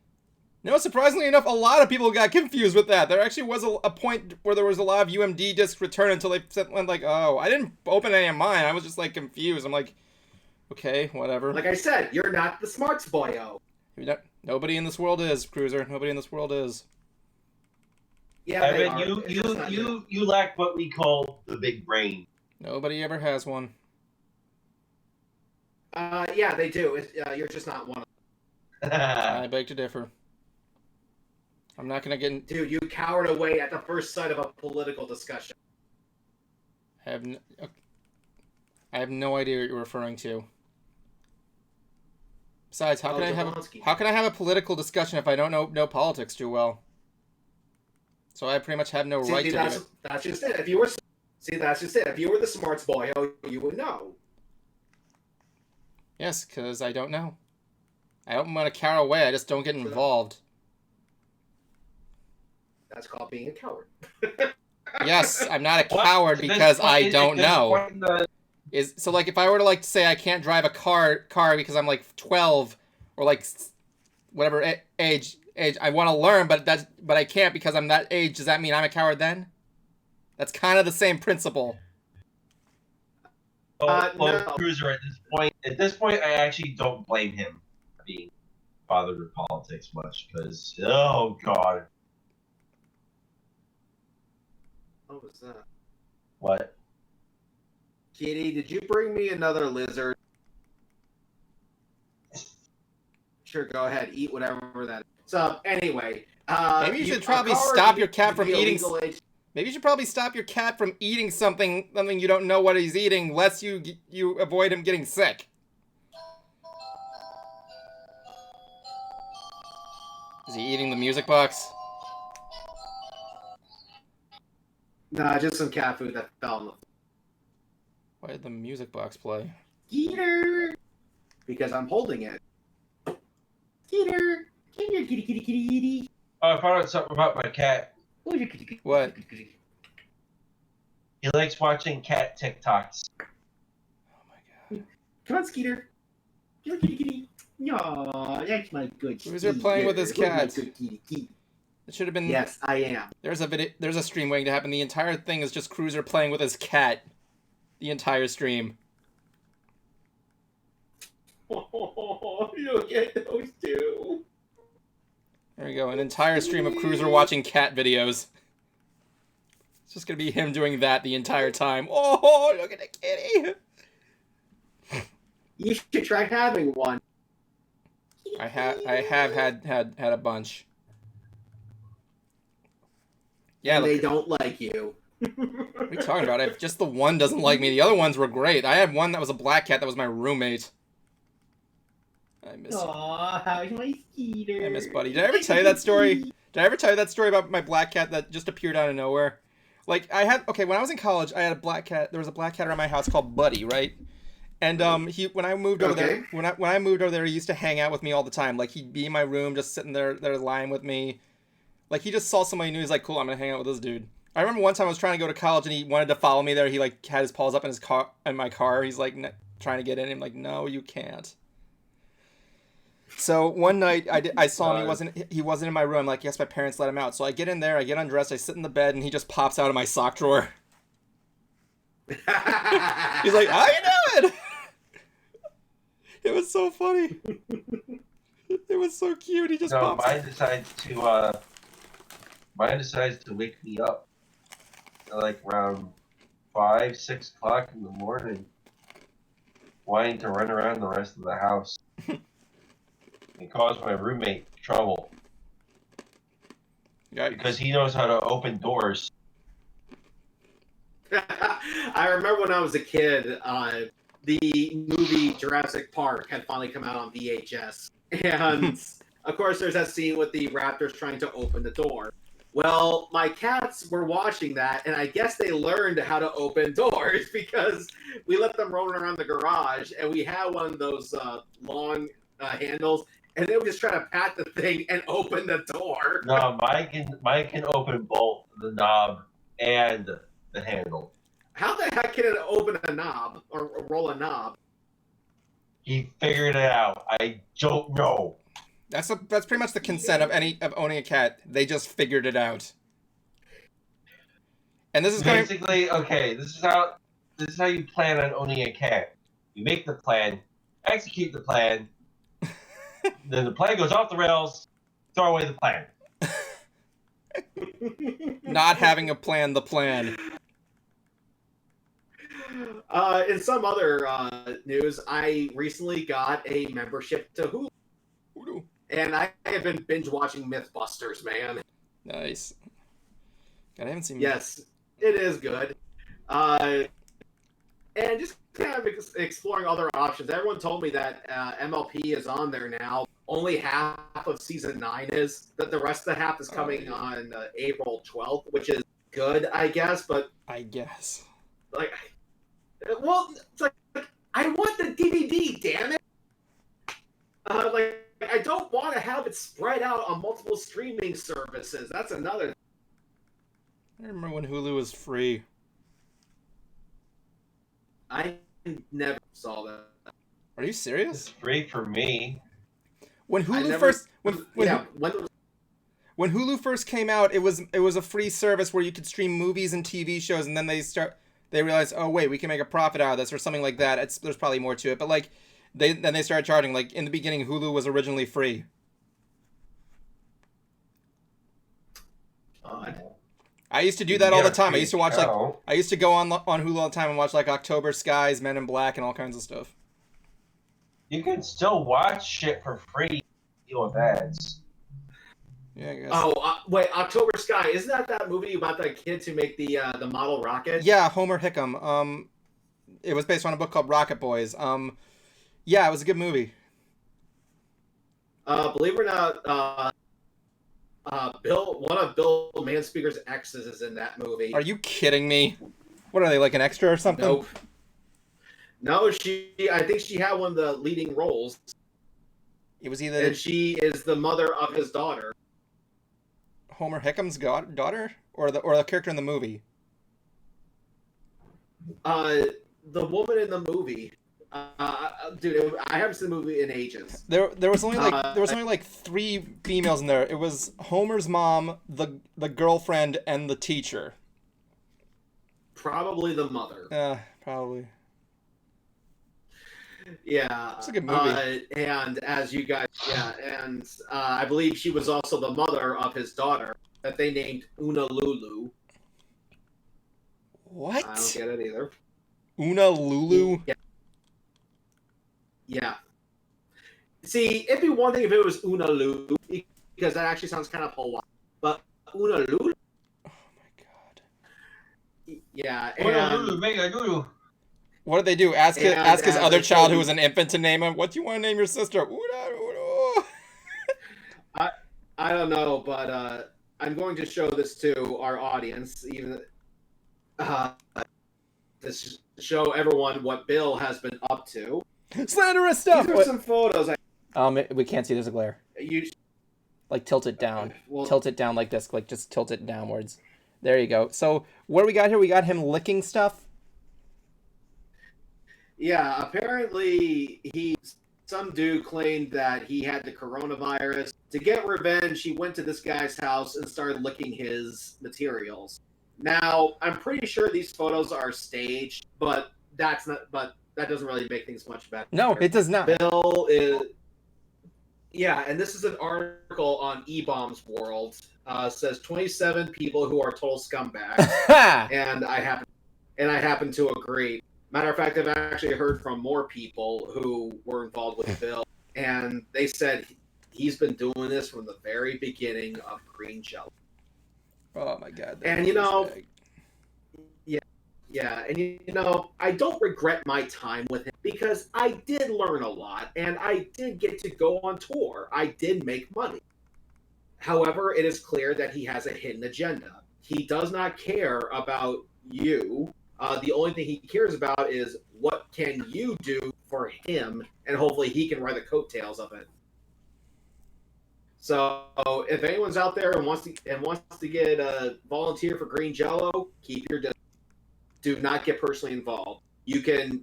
No, surprisingly enough, a lot of people got confused with that. There actually was a point where there was a lot of UMD discs returned until they went like, oh, I didn't open any of mine. I was just like confused. I'm like, okay, whatever. Like I said, you're not the smartest boyo. Nobody in this world is, Cruiser. Nobody in this world is. Yeah, Evan, you lack what we call the big brain. Nobody ever has one. Yeah, they do. You're just not one of them. I beg to differ. I'm not gonna get in... Dude, you cowered away at the first sight of a political discussion. I have no idea what you're referring to. Besides, how can I have a political discussion if I don't know politics too well? So I pretty much have no right to do it. That's just it. If you were the smartest boy, you would know. Yes, because I don't know. I don't want to cower away. I just don't get involved. That's called being a coward. Yes, I'm not a coward because I don't know. So like if I were to like say I can't drive a car because I'm like 12 or like whatever age I want to learn, but I can't because I'm that age. Does that mean I'm a coward then? That's kind of the same principle. No. Cruiser, at this point, I actually don't blame him for being bothered with politics much because, oh god. What was that? What? Kitty, did you bring me another lizard? Sure, go ahead, eat whatever that is. So anyway, maybe you should probably stop your cat from eating. Maybe you should probably stop your cat from eating something you don't know what he's eating, lest you avoid him getting sick. Is he eating the music box? Nah, just some cat food that fell on the floor. Why did the music box play? Skeeter! Because I'm holding it. Skeeter! Come here, kitty, kitty, kitty, kitty. Oh, I found out something about my cat. What? He likes watching cat TikToks. Oh my god. Come on, Skeeter. Come on, kitty, kitty. No, that's my good Who's there playing with his cat? It should have been... Yes, I am. There's a stream waiting to happen. The entire thing is just Cruiser playing with his cat. The entire stream. Oh, you'll get those too. There we go. An entire stream of Cruiser watching cat videos. It's just gonna be him doing that the entire time. Oh, look at the kitty! You should try having one. I have had a bunch. Yeah, they don't like you. What are you talking about? Just the one doesn't like me. The other ones were great. I had one that was a black cat that was my roommate. I miss you. Aw, how's my Skeeter? I miss Buddy. Did I ever tell you that story? Did I ever tell you that story about my black cat that just appeared out of nowhere? Like, when I was in college, I had a black cat. There was a black cat around my house called Buddy, right? And when I moved over there, when I moved over there, he used to hang out with me all the time. Like, he'd be in my room, just sitting there lying with me. Like, he just saw somebody new. He's like, cool, I'm gonna hang out with this dude. I remember one time I was trying to go to college and he wanted to follow me there. He like had his paws up in my car. He's like trying to get in. I'm like, no, you can't. So one night I saw him. He wasn't in my room. I'm like, yes, my parents let him out. So I get in there. I get undressed. I sit in the bed and he just pops out of my sock drawer. He's like, how you doing? was so funny. It was so cute. He just No, pops. mine decides to wake me up like around 5, 6 o'clock in the morning, wanting to run around the rest of the house and cause my roommate trouble Yeah. because he knows how to open doors. I remember when I was a kid, the movie Jurassic Park had finally come out on VHS. And, of course, there's that scene with the raptors trying to open the door. Well, my cats were watching that, and I guess they learned how to open doors because we let them roam around the garage, and we had one of those long handles, and they would just try to pat the thing and open the door. No, mine can open both the knob and the handle. How the heck can it open a knob or roll a knob? He figured it out. I don't know. That's pretty much the consent of owning a cat. They just figured it out. And this is going Basically, okay, this is how you plan on owning a cat. You make the plan, execute the plan, then the plan goes off the rails, throw away the plan. not having a plan. The plan. In some other news, I recently got a membership to Hulu. Hulu. And I have been binge watching Mythbusters, man. Nice. God, I haven't seen. Yes, it is good. And just kind of exploring other options. Everyone told me that MLP is on there now. Only half of season 9 is. That the rest of the half is coming on April 12th, which is good, I guess. But I guess. like, well, it's like I want the DVD. Damn it! Like. I don't want to have it spread out on multiple streaming services. That's another. I remember when Hulu was free. I never saw that. Are you serious? It's free for me. When Hulu never- first when when Hulu first came out, it was a free service where you could stream movies and TV shows, and then they realized, oh wait, we can make a profit out of this or something like that. There's probably more to it, but like. Then they started charging. Like in the beginning, Hulu was originally free. God. I used to do that all the time. I used to watch I used to go on Hulu all the time and watch like October Skies, Men in Black, and all kinds of stuff. You can still watch shit for free. Deal with ads. Yeah, I guess. Oh wait, October Sky, isn't that movie about the kids who make the model rocket? Yeah, Homer Hickam. It was based on a book called Rocket Boys. Yeah, it was a good movie. Believe it or not, one of Bill Manspeaker's exes is in that movie. Are you kidding me? What are they, like an extra or something? Nope. No, I think she had one of the leading roles. It was either And she is the mother of his daughter. Homer Hickham's daughter, or the character in the movie. The woman in the movie. Dude, I haven't seen the movie in ages. There was only like 3 females in there. It was Homer's mom, the girlfriend, and the teacher. Probably the mother. Probably. Yeah, it's a good movie. And as you guys, and I believe she was also the mother of his daughter that they named Una Lulu. What? I don't get it either. Una Lulu? Yeah. See, it'd be one thing if it was Una Lulu, because that actually sounds kind of Hawaii. But Una Lulu? Oh my god. Yeah. Una Lulu, mega Lulu. What did they do? Ask his other child who was an infant to name him. What do you want to name your sister? Una. I don't know, but I'm going to show this to our audience, even to show everyone what Bill has been up to. Slanderous stuff. These are some photos. We can't see. There's a glare. Like tilt it down. Tilt it down like this. Like just tilt it downwards. There you go. So what do we got here? We got him licking stuff. Yeah, apparently some dude claimed that he had the coronavirus. To get revenge, he went to this guy's house and started licking his materials. Now, I'm pretty sure these photos are staged, but that's that doesn't really make things much better. No, it does not. Bill is. Yeah, and this is an article on E-Bombs World. Says 27 people who are total scumbags, and I happen to agree. Matter of fact, I've actually heard from more people who were involved with Bill, and they said he's been doing this from the very beginning of Green Jello. Oh my God! And yeah, and I don't regret my time with him because I did learn a lot, and I did get to go on tour. I did make money. However, it is clear that he has a hidden agenda. He does not care about you. The only thing he cares about is what can you do for him, and hopefully he can ride the coattails of it. So, if anyone's out there and wants to get a volunteer for Green Jello, keep your distance. Do not get personally involved. You can,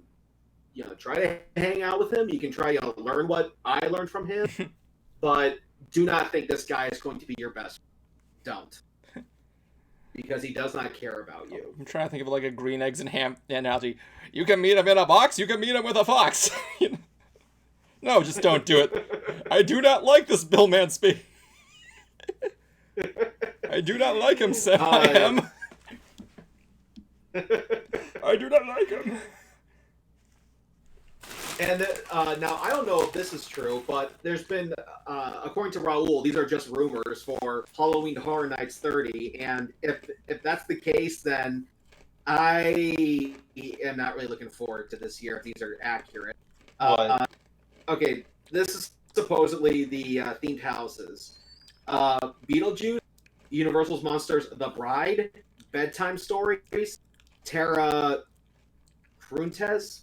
try to hang out with him. You can try, learn what I learned from him, but do not think this guy is going to be your best friend. Don't. Because he does not care about you. I'm trying to think of like a green eggs and ham analogy. You can meet him in a box, you can meet him with a fox. No, just don't do it. I do not like this Bill Mansby. I do not like him, Sam. I am. I do not like him. And now, I don't know if this is true, but there's been, according to Raul, these are just rumors for Halloween Horror Nights 30, and if that's the case, then I am not really looking forward to this year if these are accurate. Okay, this is supposedly the themed houses. Beetlejuice, Universal's Monsters, The Bride, Bedtime Stories, Tara Cruntes,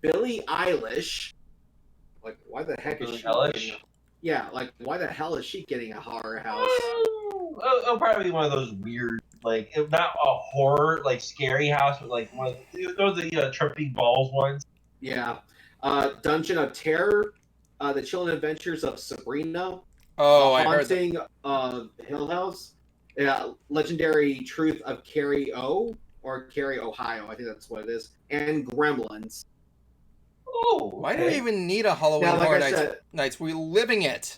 Billie Eilish. Like, why the heck is she? Eilish? Yeah, like, why the hell is she getting a horror house? It'll probably be one of those weird, like, not a horror, like, scary house, but like one of those the tripping balls ones. Yeah. Dungeon of Terror, The Chilling Adventures of Sabrina. Oh, The I heard that. Haunting of Hill House. Legendary Truth of Carrie O, or Carrie, Ohio, I think that's what it is. And Gremlins. Oh, Why do we even need a Halloween Now, like Horror I Nights? We're living it.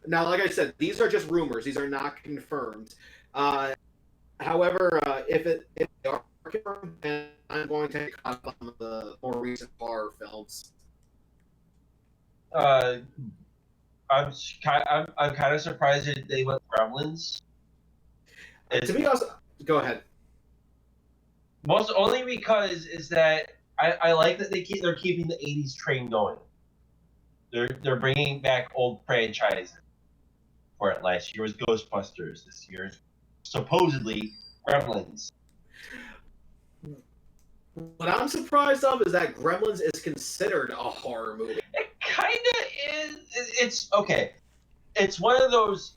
Now, like I said, these are just rumors. These are not confirmed. However, if they are confirmed, then I'm going to take on some of the more recent horror films. I'm kind of surprised that they went Gremlins. To be honest, go ahead. Most only because is that I like that they're keeping the '80s train going. They're bringing back old franchises. For it last year was Ghostbusters. This year, supposedly Gremlins. What I'm surprised of is that Gremlins is considered a horror movie. It kind of is. It's okay. It's one of those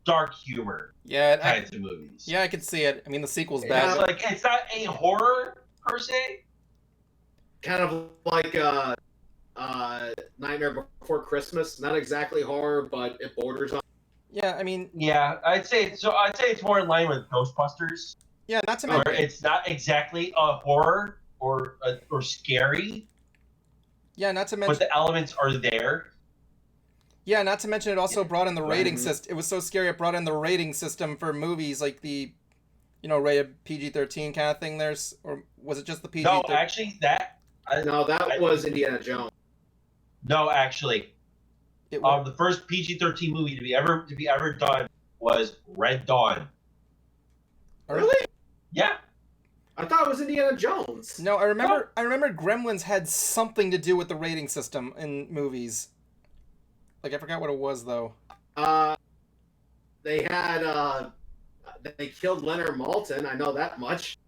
dark humor kinds of movies. Yeah, I could see it. I mean, the sequel's bad. It's like it's not a horror per se. Kind of like Nightmare Before Christmas. Not exactly horror, but it borders on. Yeah, I mean. Yeah, I'd say it's more in line with Ghostbusters. Yeah, not to mention. Where it's not exactly a horror or scary. Yeah, not to mention. But the elements are there. Yeah, not to mention it also brought in the rating system. It was so scary it brought in the rating system for movies, like the, rated PG-13 kind of thing. Or was it just the PG-13? No, actually, that was Indiana Jones. No, actually, the first PG-13 movie to be ever done was Red Dawn. Really? Yeah. I thought it was Indiana Jones. No, I remember Gremlins had something to do with the rating system in movies. Like, I forgot what it was, though. They had, they killed Leonard Maltin. I know that much.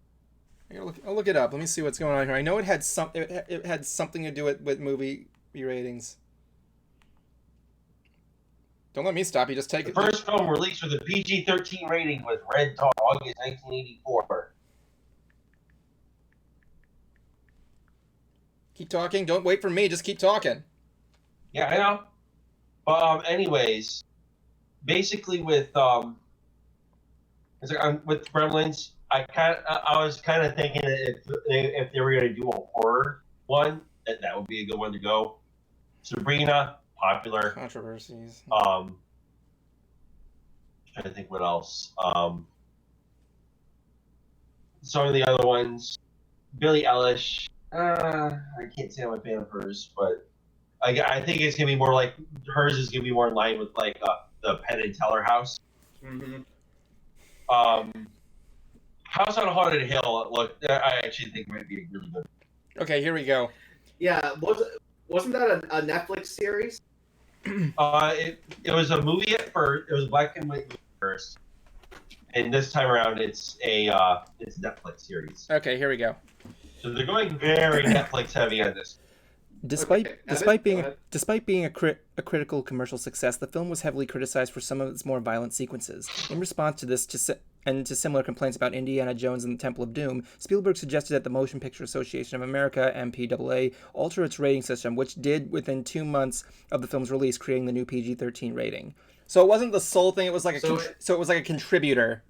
I'll look it up. Let me see what's going on here. I know it had it had something to do with movie ratings. Don't let me stop you. Just take it. The first film released with a PG-13 rating was Red Dawn, August 1984. Keep talking. Don't wait for me. Just keep talking. Yeah, I know. But anyways, basically with Gremlins, I was kind of thinking that if they were going to do a horror one, that would be a good one to go. Sabrina, popular. Controversies. Trying to think what else. Some of the other ones, Billie Eilish. I can't say I'm a fan of hers, but I think it's gonna be more like hers is gonna be more in line with like the Penn and Teller House. Mm-hmm. House on Haunted Hill. Look, I actually think might be really good. Okay, here we go. Yeah, wasn't that a Netflix series? It was a movie at first. It was a black and white movie first, and this time around it's a Netflix series. Okay, here we go. So they're going very Netflix heavy on this. Despite Okay, despite Evan, go being ahead. despite being a critical commercial success, the film was heavily criticized for some of its more violent sequences. In response to this, and to similar complaints about Indiana Jones and the Temple of Doom, Spielberg suggested that the Motion Picture Association of America (MPAA) alter its rating system, which did within 2 months of the film's release, creating the new PG-13 rating. So it wasn't the sole thing; it was like it was like a contributor.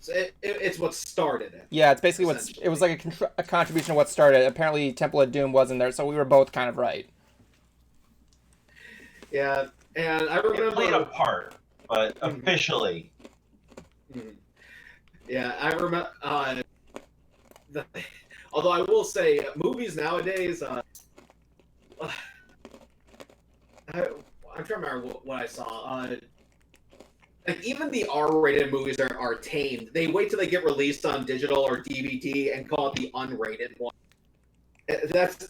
So it's what started it. Yeah, it's basically it was like a contribution to what started. Apparently, Temple of Doom wasn't there, so we were both kind of right. Yeah, and I remember It played a part, but officially. Yeah, I remember. Although I will say, movies nowadays. I'm trying to remember what I saw. Like even the R-rated movies are tamed. They wait till they get released on digital or DVD and call it the unrated one. That's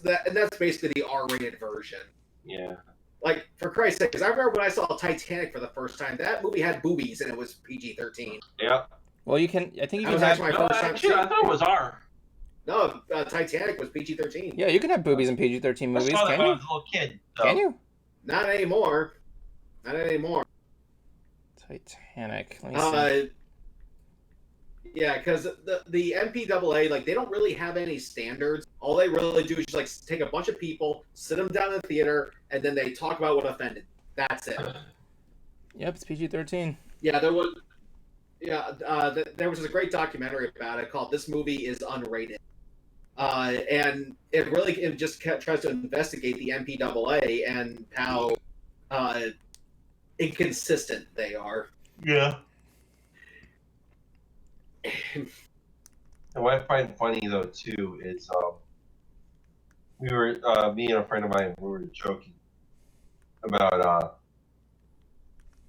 basically the R-rated version. Yeah. Like for Christ's sake, because I remember when I saw Titanic for the first time, that movie had boobies and it was PG-13. Yeah. Well, I think you That can was have. actually my first time. Actually, I thought it was R. No, Titanic was PG-13. Yeah, you can have boobies in PG-13 movies, I saw that can when I you? was a little kid. So. Can you? Not anymore. Not anymore. Titanic. Let me see. Yeah, because the MPAA, like, they don't really have any standards. All they really do is just, like, take a bunch of people, sit them down in the theater, and then they talk about what offended. That's it. Yep, it's PG-13. Yeah, there was a great documentary about it called "This Movie Is Unrated," and it just tries to investigate the MPAA and how inconsistent they are. Yeah. And what I find funny though too is me and a friend of mine, we were joking about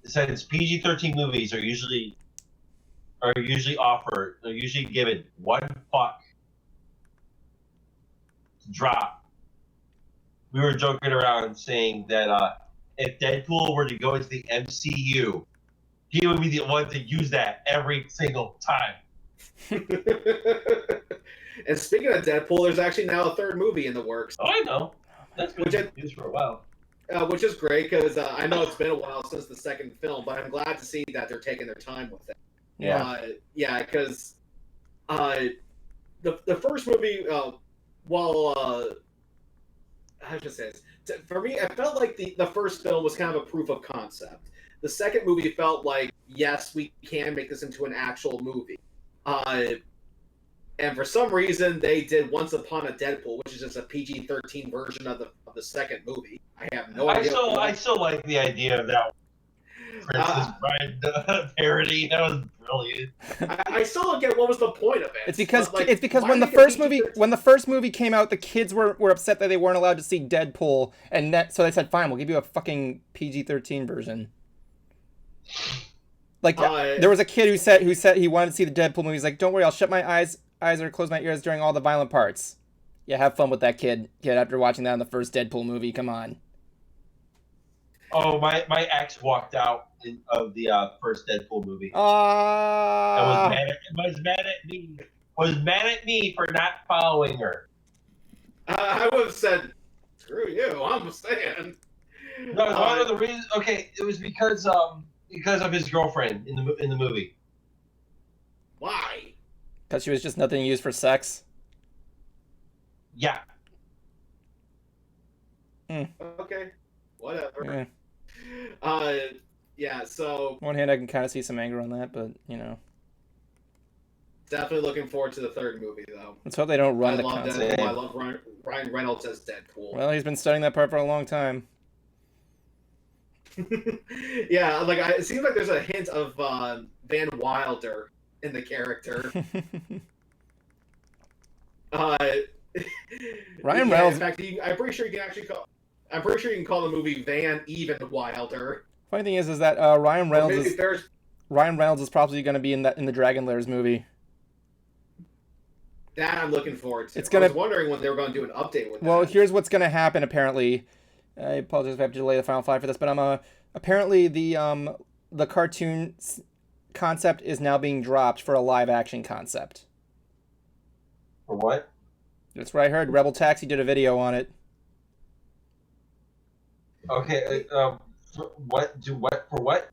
since PG-13 movies are usually given one fuck to drop. We were joking around saying that if Deadpool were to go into the MCU, he would be the one to use that every single time. And speaking of Deadpool, there's actually now a third movie in the works. Oh, I know. That's been news for a while. Which is great because I know it's been a while since the second film, but I'm glad to see that they're taking their time with it. Yeah. Because the first movie, how should I say this? For me, I felt like the first film was kind of a proof of concept. The second movie felt like, yes, we can make this into an actual movie. And for some reason, they did Once Upon a Deadpool, which is just a PG-13 version of the second movie. I have no idea. I still like the idea of that Princess Bride parody. That was brilliant. I still don't get what was the point of it. It's because why when the make it first movie came out, the kids were upset that they weren't allowed to see Deadpool, and so they said, "Fine, we'll give you a fucking PG-13 version." Like there was a kid who said he wanted to see the Deadpool movie. He's like, "Don't worry, I'll shut my eyes or close my ears during all the violent parts." Yeah, have fun with that kid after watching that in the first Deadpool movie. Come on. Oh, my ex walked out of the first Deadpool movie. And was mad at me for not following her. I would have said, "Screw you, I'm staying." No, it's one of the reasons. Okay, it was because of his girlfriend in the movie. Why? Because she was just nothing used for sex. Yeah. Okay, whatever. Yeah. Yeah. So On one hand, I can kind of see some anger on that, but Definitely looking forward to the third movie, though. Let's hope they don't run I the love concept. Deadpool. I love Ryan Reynolds as Deadpool. Well, he's been studying that part for a long time. Yeah, like it seems like there's a hint of Van Wilder in the character. Ryan yeah, Reynolds. In fact, I'm pretty sure you can actually call. I'm pretty sure you can call the movie Van Even Wilder. Funny thing is that Ryan Reynolds is probably going to be in the Dragon Lairs movie. That I'm looking forward to. I was wondering when they were going to do an update with that. Well, here's what's going to happen. Apparently, I apologize if I have to delay the final five for this, but apparently the cartoon concept is now being dropped for a live action concept. For what? That's what I heard. Rebel Taxi did a video on it. Okay. For what?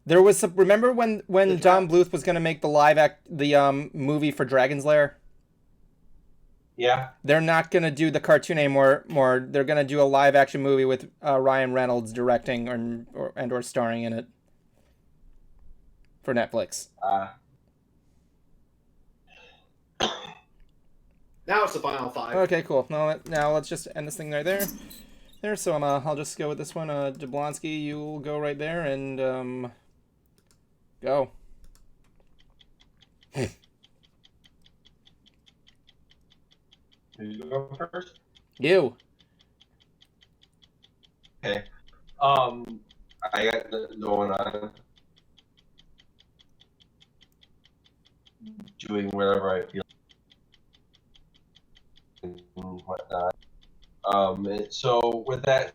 There was some. Remember when Don Bluth was going to make the movie for Dragon's Lair? Yeah. They're not going to do the cartoon anymore. They're going to do a live action movie with Ryan Reynolds directing or starring in it for Netflix. Now it's the final five. Okay, cool. Now let's just end this thing right there. So I'll just go with this one. Jablonski, you'll go right there and go. You go first. You. Okay. I got nothing going on. Doing whatever I feel and whatnot. And so with that,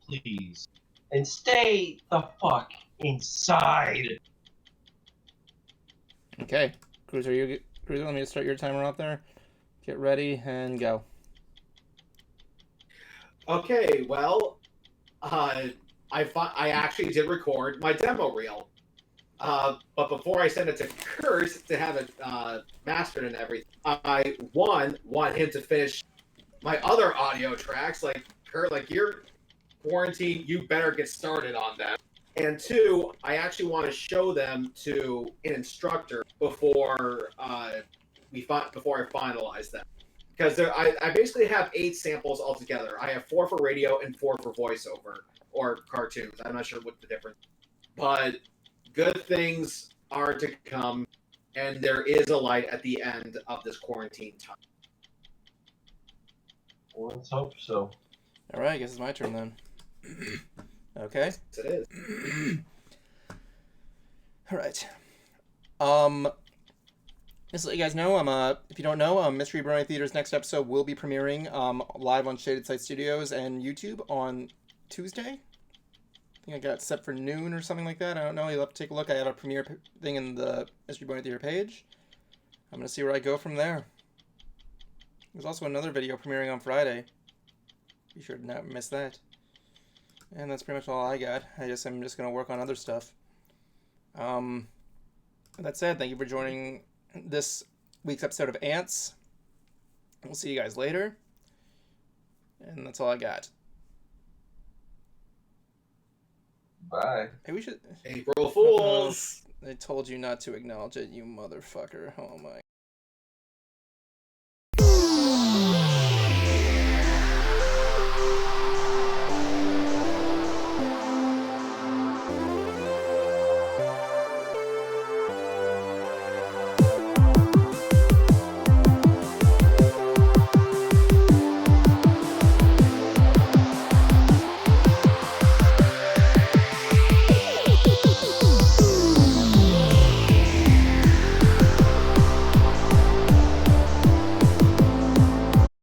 please, and stay the fuck inside. Okay, Cruiser, let me just start your timer up there. Get ready and go. Okay, well, I actually did record my demo reel. But before I sent it to Kurt to have it mastered and everything, I want him to finish my other audio tracks. Like, Kurt, like you're quarantined, you better get started on them. And two, I actually want to show them to an instructor before I finalize them. Because I basically have 8 samples altogether. I have 4 for radio and 4 for voiceover or cartoons. I'm not sure what the difference is. But good things are to come, and there is a light at the end of this quarantine time. Well, let's hope so. All right, I guess it's my turn then. Okay. Yes, it is. All right. Just to let you guys know, if you don't know, Mystery Brewing Theater's next episode will be premiering live on Shaded Sight Studios and YouTube on Tuesday. I think I got it set for noon or something like that. I don't know. You'll have to take a look. I have a premiere thing in the Mystery Brewing Theater page. I'm going to see where I go from there. There's also another video premiering on Friday. Be sure to not miss that. And that's pretty much all I got. I'm just going to work on other stuff. That said, thank you for joining this week's episode of Ants. We'll see you guys later. And that's all I got. Bye. Hey, we should... April Fools! I told you not to acknowledge it, you motherfucker. Oh my...